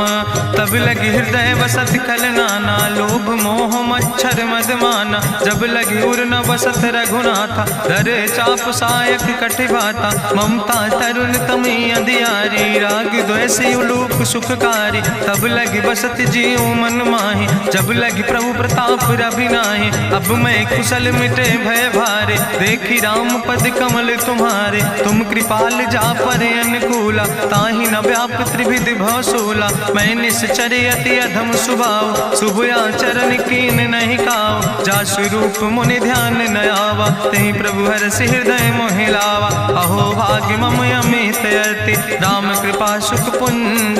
तब लगी हृदय बसत खल नाना, लोभ मोह मच्छर मद माना। जब लगी उर न बसत रघुनाथा, धरे चाप सायक कटिभाता। ममता तरुण तमी अधियारी, राग द्वेषी उलूप सुखकारी। तब लगी बसत जीव मन माही, जब लगी प्रभु प्रताप रवि नाही। अब मैं कुशल मिटे भय भारे, देखी राम पद कमल तुम्हारे। तुम कृपाल जा पर अनुकूला, ताहि न व्याप त्रिविध भवसूला। मैं निश्चर अति अधम स्वभाव, शुभ आचरण कीन नहीं काव। जा स्वरूप मुनि ध्यान न आवा, तेहि प्रभु हरषि हृदय मोहि लावा। अहो भाग्य मम अमित अति, राम कृपा सुख पुंज।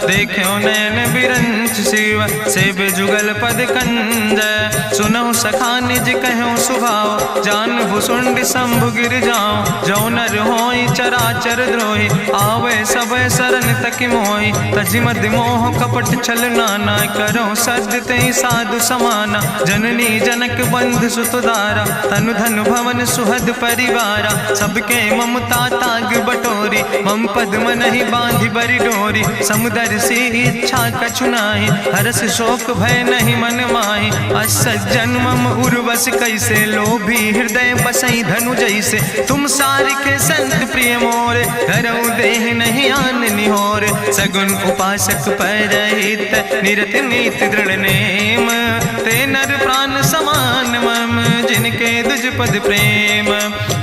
देखो नयन बिरंच शिव, सेव जुगल पद कंज। सुनहु सखा निज कहूँ सुभाव, जान भुसुंड शंभु गिर जाऊं। जो नर होई चराचर द्रोही, आवे सब शरण तक मोहि। तजि मद मोह कपट छल नाना, करो सद तेहि साधु समाना। जननी जनक बंधु सुतदारा, तनु धन भवन सुहद परिवारा। सबके ममता ताग बटोरी, मम पद मनहि बांधि बरि डोरी। समुदर सी इच्छा कछु नाही, हरस शोक भय नहीं मन माही। असज्जन मम उर्वश कैसे, लोभी हृदय बसई धनु जैसे। तुम सारिके संत प्रिय मोरे, धरऊ देह नहीं आन निहोर। सगुन उपासक परहित, निरत नीति दृढ़ नेम। ते नर प्राण समान मम, जिनके दुज पद प्रेम।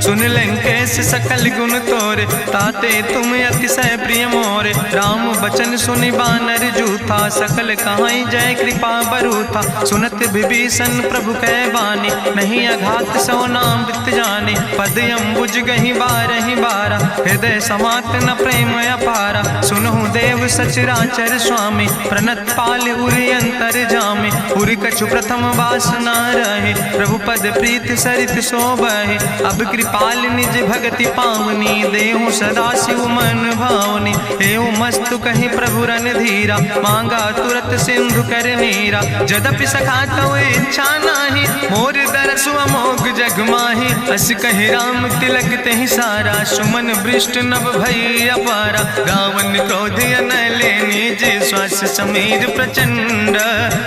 सुन लंकेश सकल गुण तोरे, ताते तुम अतिशय प्रिय मोरे। राम बचन सुनि बानर जूथा, सकल कहाई जय कृपा बरूथा। सुनत विभीषण प्रभु कै बानी, नहीं अघात सो नाम वित जानी। पद अम्बुज गहि बारहि बारा, हृदय समात न प्रेम अपारा। सुनहु देव सचराचर स्वामी, प्रणत पाल उरि अंतर जामी। उरि कछु प्रथम वासना रहे, प्रभु पद प्रीत सरित शोभहि। अब कृपाल निज भगति पावनी, देहु सदा शिव मन भावनी। एवं मस्तु कहि प्रभु रन धीरा, मांगा तुरत सिंधु कर नीरा। जदपि सखा तव इच्छा नाही, मोर दरसु अमोघ जग माही। अस कहि राम तिलक तेहि सारा, सुमन वृष्ट नभ भई अपारा। गावन क्रोध अनले निज, श्वास समीर प्रचंड।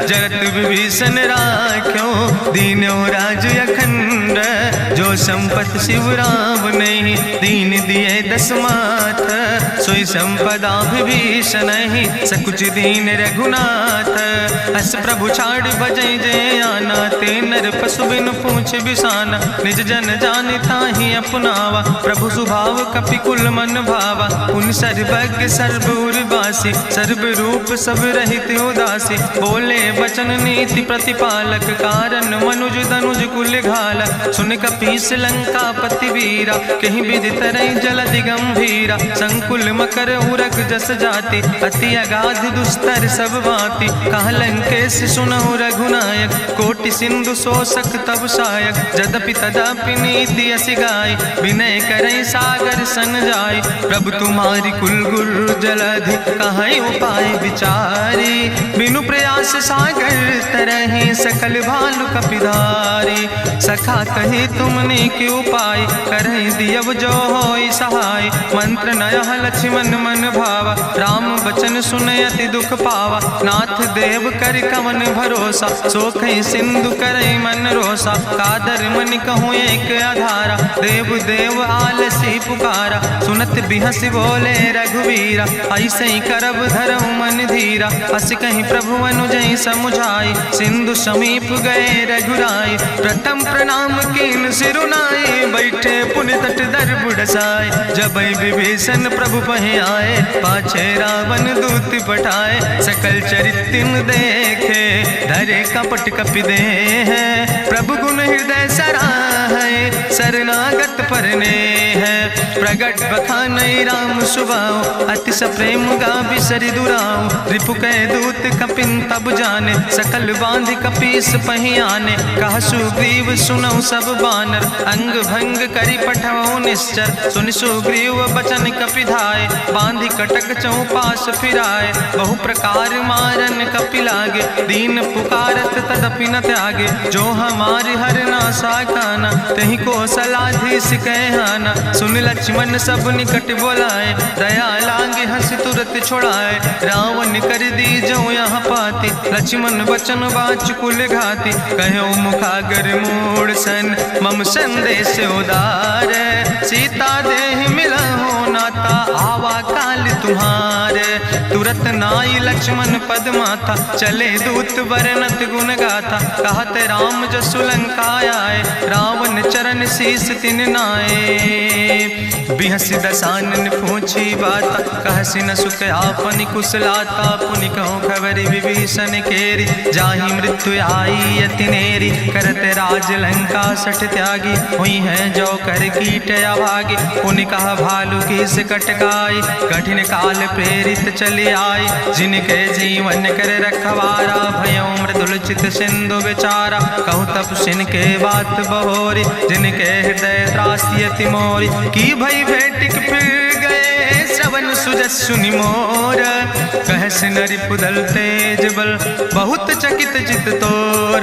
जरत विभीषण राख्यो, दीन्यो राज अखंड। जो संपत शिव राम नहीं, दीन दिए दस माथ। सोई संपदा विभीषण नहीं, सकुच दीन रघुनाथ। अस प्रभु छाड़ बजै जय आना, ते नर पशु पशु बिनु पूछ बिसाना, निज जन जानि ताहि अपनावा। प्रभु स्वभाव कपिकुल मन भावा, पुनि सर्वज्ञ सर्व उर्वासी। सर्व रूप सब रहित उदासी, बोले वचन नीति प्रतिपालक। कारण मनुज तनुज कुल घाला, सुन कपीस लंका पति वीरा। कहीं विधि तरई जलधि गंभीरा, संकुल मकर उरग जस जाति। अति अगाध दुस्तर सब भांति, कहा लंकेश सुनहु रघुनायक। कोटि सिंधु शोषक तब सायक, जदपि तदपि नीति असि गाय। विनय करई सागर सन जाय, प्रभु तुम्हारी कुल गुरु जलधि। कहीं उपाय विचारी, बिनु प्रयास सागर तरहि। सकल भालु कपिधारी, सखा कही तुमने के उपाय। करहि दियव जो होई सहाय, मंत्र नयह लक्ष्मण मन भावा। राम बचन सुनय अति दुख पावा, नाथ देव कर कवन भरोसा। सोखई सिंधु करई मन रोसा, कादर मन कहूँ एक आधारा। देव देव आलसी पुकारा, सुनत बिहसी बोले रघुवीरा। ऐसे ही करब धरऊ मन धीरा, अस कहीं प्रभु अनुजय समुझाई। सिंधु समीप गए रघुराई, प्रथम प्रणाम कीन सिरुनाई। बैठे पुनि तट दर बुढ़साए, जब विभीषण प्रभु पहे आए। पाछे रावण दूत पठाए, सकल चरित्र देखे। धरे कपट कपि दे है, प्रभु गुण हृदय सराहे। शरणागत परने है, प्रगट बखानई राम सुभाओ। अति सप्रेम गावि सरि दुराओ, रिपु कह दूत कपिन तब जाने। सकल बांधि कपीस पहि आने, कहा सुग्रीव सुनऊ सब बानर। अंग भंग करि पठवऊ निश्चर, सुनि सुग्रीव बचन कपिधाय। बांधि कटक चौपास फिराए, बहु प्रकार मारन कपि लागे। दीन पुकारत तदपि न त्यागे, जो हमारि हर नासा खाना। तहि कौशलाधीश कहना, सुन लक्ष्मण सब निकट बोलाए। दया लागे हंस तुरत छोड़ाए, रावण कर दी जो यहाँ पाती। लक्ष्मण बचन बाच कुल घाती, कहो मुखागर मूड़ सन। मम संदेश उदार, सीता देह मिलहु नाता। आवा काल तुम्हारे, तुरत नाई लक्ष्मण पद माथा। चले दूत वर्णत गुण गाथा, कहत राम जसु लंका आए। रावण चरण शीस तिन नाए, बिहसी दसानन पूछी बात। कहसी न सुख आपन कुशलाता, पुनि कहूँ खबर विभीषण केरी। जाहि मृत्यु आई अति नेरी, करत राज लंका सठ त्यागी। हुई है जो कर कीट अभागी, पुनि कहा भालू की से कटकाई। कठिन काल प्रेरित चले आई, जिनके जीवन कर रखवारा। भयो मृदुल चित सिंधु विचारा, कहूँ तप सिन के बात बहोरी। जिनके हृदय त्रासियति मोरी, की भई भेटिक फिर गए। श्रवण सुजस सुनि मोर, कहस नरि पुदल तेज बल। बहुत चकित चित तोर,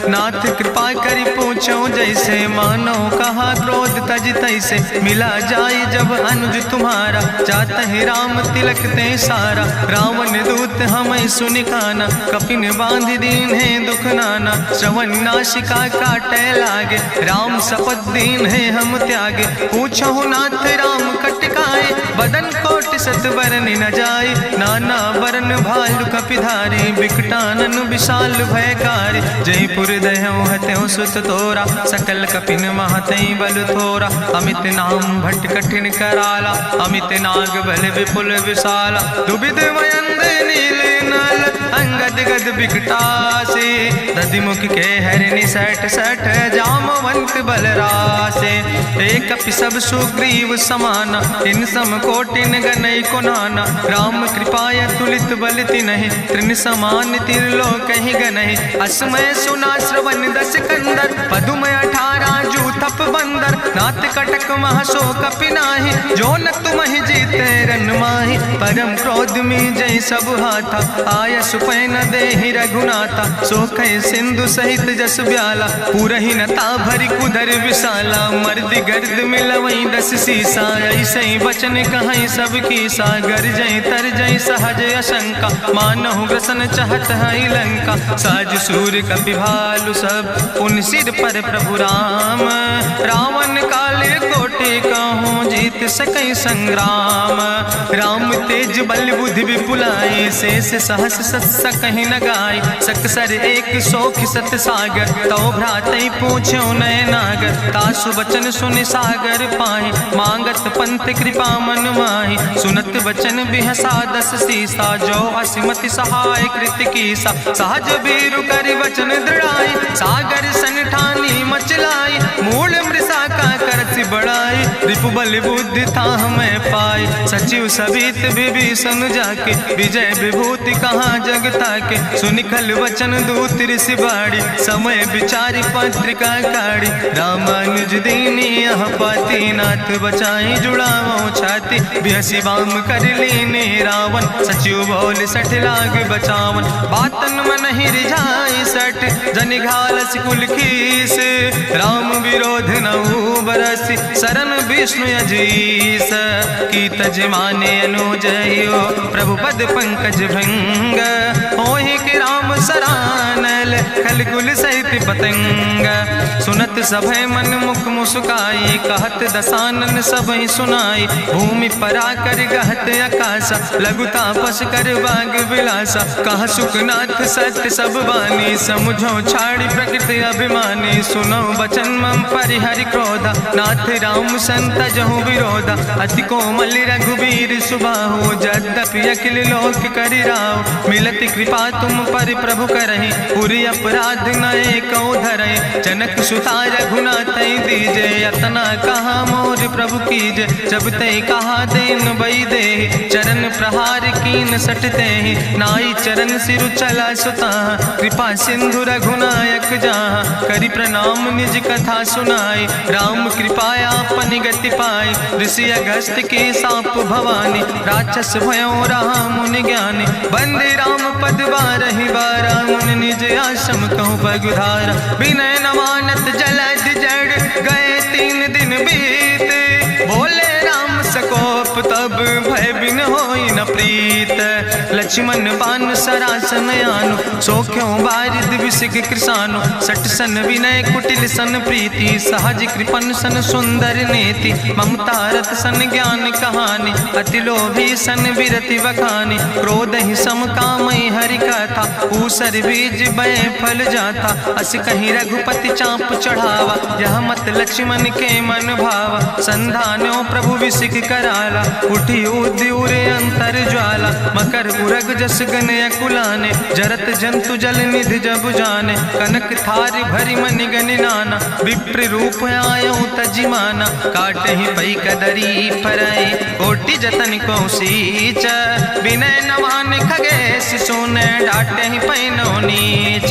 नाथ कृपा करि पूछो जैसे। मानो कहा क्रोध तज तैसे, मिला जाय जब अनुज तुम्हारा। जातहि राम तिलक ते सारा, रावण दूत हमें सुनि काना। कपिन बांध दीन है दुख नाना, श्रवण नासिका काटे लागे। राम शपथ दीन है हम त्यागे, पूछो नाथ राम कटकाए। बदन कोटि सत बरन न जाय, नाना बरन भालु कपिधारी। बिकटानन विशाल भयकारी, जयपुर दहु हत्यु सुत तोरा। सकल कपिन महतई बल थोरा, अमित नाम भट्ट कठिन कराला। अमित नाग बल विपुल विशाला, दुबिद मयंद नील नल। अंगद गद बिकटासे, दधिमुख के हरिणि सठ सठ। जामवंत बलरासे, एक कपि सब सुग्रीव समाना। इन सम कोटिन गनई को नाना, राम कृपाय तुलित बल तिनहि। त्रिन समान तिरलोक ही गनहि, असमय सुना श्रवण दस कंदर। पदुम 18 जू थप बंदर, नाथ कटक महसो कपि नाही। जो न तुमहि जीते रन माहि, परम क्रोध में जय सब हाथा। आय सुपै न देहि रघुनाथा, सोखै सिंधु सहित जस ब्याला। पूरहि न ता भरि कुधर विशाला, मर्द गर्द मिलवई 10 सीसा। ऐसे बचन कहई सब कीसा, गर जय तर जय सहज अशंका। मानहु ग्रसन चाहत है लंका, साज सूर कपि भालु सब। पुन सिर पर प्रभु राम, रावण काले कोटि बटे कहूँ जीत सकै संग्राम। राम तेज बल बुद्धि विपुलाई, शेष सहस सत सकहि न गाय। सकसर एक सोख सत सागर, तो भ्रातै पूछ्यो नय नागर। तासु वचन सुनि सागर पाहि, मांगत पंथ कृपा मन माहि। सुनत वचन बिहसा दस सीसा, जो असिमति सहाय कृत कीसा। सहज बीरु कर वचन दृढ़ाई, सागर सन ठानी मचलाई। मूल मृषा का करति बढ़ाई, रिपु बल बुद्धि था हमें पाई। सचिव सबित विभीषण जाके, विजय विभूति कहाँ जग ताके। सुनिखल वचन दूत ऋषि बाड़ी, समय विचारि पत्रिका काढ़ी। रामानुज दीनी यह पाती, नाथ बचाई जुड़ावो छाती। बिहसी बाम कर लीने रावण, सचिव बोल सठ लाग बचावन। बातन मन ही रिझाई सठ, जनि घालस कुल खीस। राम विरोध नहु बरसि, शरण विष्णु अजीस। की तज माने अनुजयो, प्रभु पद पंकज भंग। होहि कि राम सरानल, खल कुल सहित पतंग। सुनत सभय मन मुख मुस्काई, कहत दसानन सबहि सुनाई। भूमि परा कर गहत आकाशा, लघु तापस कर बाग विलासा। कहा सुखनाथ सत्य सब बानी, समुझो छाड़ी प्रकृति अभिमानी। सुनो बचन मम परिहरि क्रोधा, नाथ राम संत जहु विरोधा। अति कोमल रघुबीर सुबाहु, यद्यपि अखिल लोक करि राव। मिलति कृपा तुम पर प्रभु करहि, पुरि अपराध न एको धरहि। जनक सुता रघुनाथ दीजे, यतना कहा मोर प्रभु कीजे। जब ते कहा देन बई दे, चरण प्रहार कीन सटते। नाई चरण सिरु चला सुता, कृपा सिंधु रघुनायक जहाँ। करि प्रणाम निज कथा सुनाई, राम कृपाया अपनी गति पाई। ऋषि अगस्त्य के साप भवानी, राक्षस भयो रहा मुनि ज्ञानी। बंदे राम पद बारहि बारा, मुनि निज आश्रम कहूँ पगुधारा। विनय न मानत जलद जड़, गए 3 दिन बीते। बोले राम सकोप तब, भय बिन होई न प्रीत। लक्ष्मण बान सरासन आनु, सोख्यों बारिद विसिक कृसानु। सट सन विनय कुटिल सन प्रीति, सहज कृपन सन सुंदर नेति। ममता रत सन ज्ञान कहानी, अति लोभी सन विरति बखानी। क्रोध ही सम कामई हरि कथा, ऊसर बीज बय फल जाता। अस कहीं रघुपति चाप चढ़ावा, यह मत लक्ष्मण के मन भावा। संधान्यो प्रभु विसिक कराला, उठी उद्यूरे अंतर ज्वाला। मकर उरग जस गन अकुलाने, जरत जंतु जल निधि जब जाने। कनक थारी भरी मनि गनि नाना, विप्र रूप आयो तजिमाना। काटे ही पई कदरी फरई, कोटि जतन को सींच। विनय न मान खगेश सुने, डाटे ही पई नो नीच।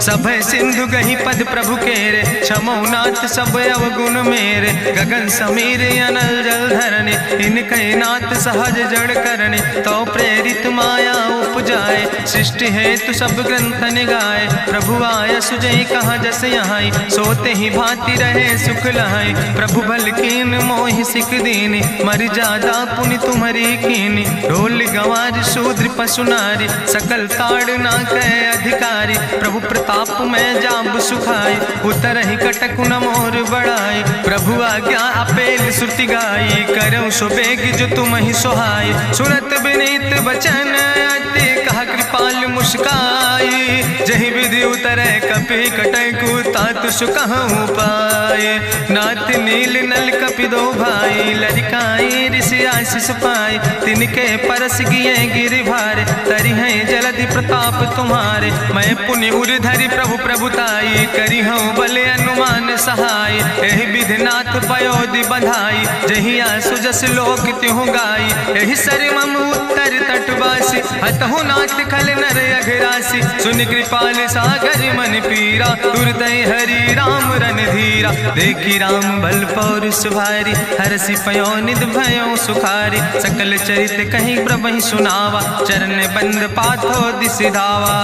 सभय सिंधु गही पद प्रभु केरे, क्षमो नाथ सब अवगुण मेरे। गगन समीर अनल जल धरने, इनके नाथ सहज जड़ करने। तो प्रेरित माया उपजाए, सृष्टि हेतु सब ग्रंथ निगाए। प्रभु आय सुजय कहा जस यहाँ, सोते ही भांति रहे सुख लहाई। प्रभु भल कीन मोहि सिख दीनी, मर जादा पुनि तुम्हारी कीनी। ढोल गंवार शूद्र पशु नारी, सकल ताड़ ना कहे अधिकारी। प्रभु प्रताप में जाब सुखाई, उतर ही कटक न मोर बढ़ाई। प्रभु आज्ञा अपेल श्रुति गाई, करऊँ सुबेग जो तुम ही सुहाई। सुनत विनीत वचन अति, कहा कृपाल मुस्काई। जहि विधि उतरे कपि कटकु, तातु सुकहु पाए। नाथ नील नल कपि दो भाई, लरिकाई ऋषि आशीष पाए। तिनके परस गिए गिरि भारे, तरि हैं जलधि प्रताप तुम्हारे। मैं पुनि उर धरि प्रभु प्रभुताई, करी हूँ बल अनुमान सहाय। एहि विधि नाथ पयोधि बधाई, जहि आसु जस लोक त्यों गाई। एहि सर मम उत्तर तटवासी, हतहु नाथ खल नर अघरासी। सुनि कृपाल सागर मन पीरा, तुरत हरि राम रन धीरा। देखी राम बल पौरुष भारी, हरसि पयो निध भयो सुखारी। सकल चरित कहीं प्रभहि सुनावा, चरण बंद पाथो दिस धावा।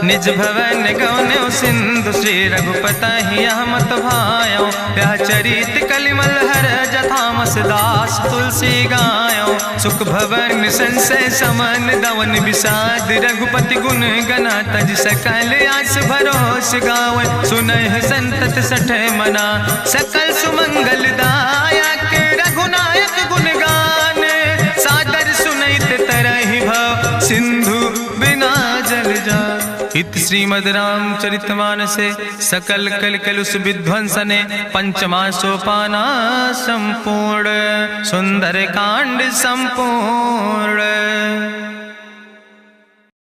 निज भवन गौन्यो सिंधु श्री रघुपति मत भायो यह चरित कलिमल हर जथामस दास तुलसी गायो सुख भवन संसय समन दवन विषाद रघुपति गुण गना तज सकल आस भरोस गावे सुनहि संतत सठ मना सकल सुमंगल दायक रघुनायक गुण गान सादर सुनैत तरहि भव सिंधु बिना जल जा इत श्रीमद् रामचरितमानसे सकल कलकलुष विध्वंसने पंचमा सोपाना संपूर्ण सुंदर कांड संपूर्ण।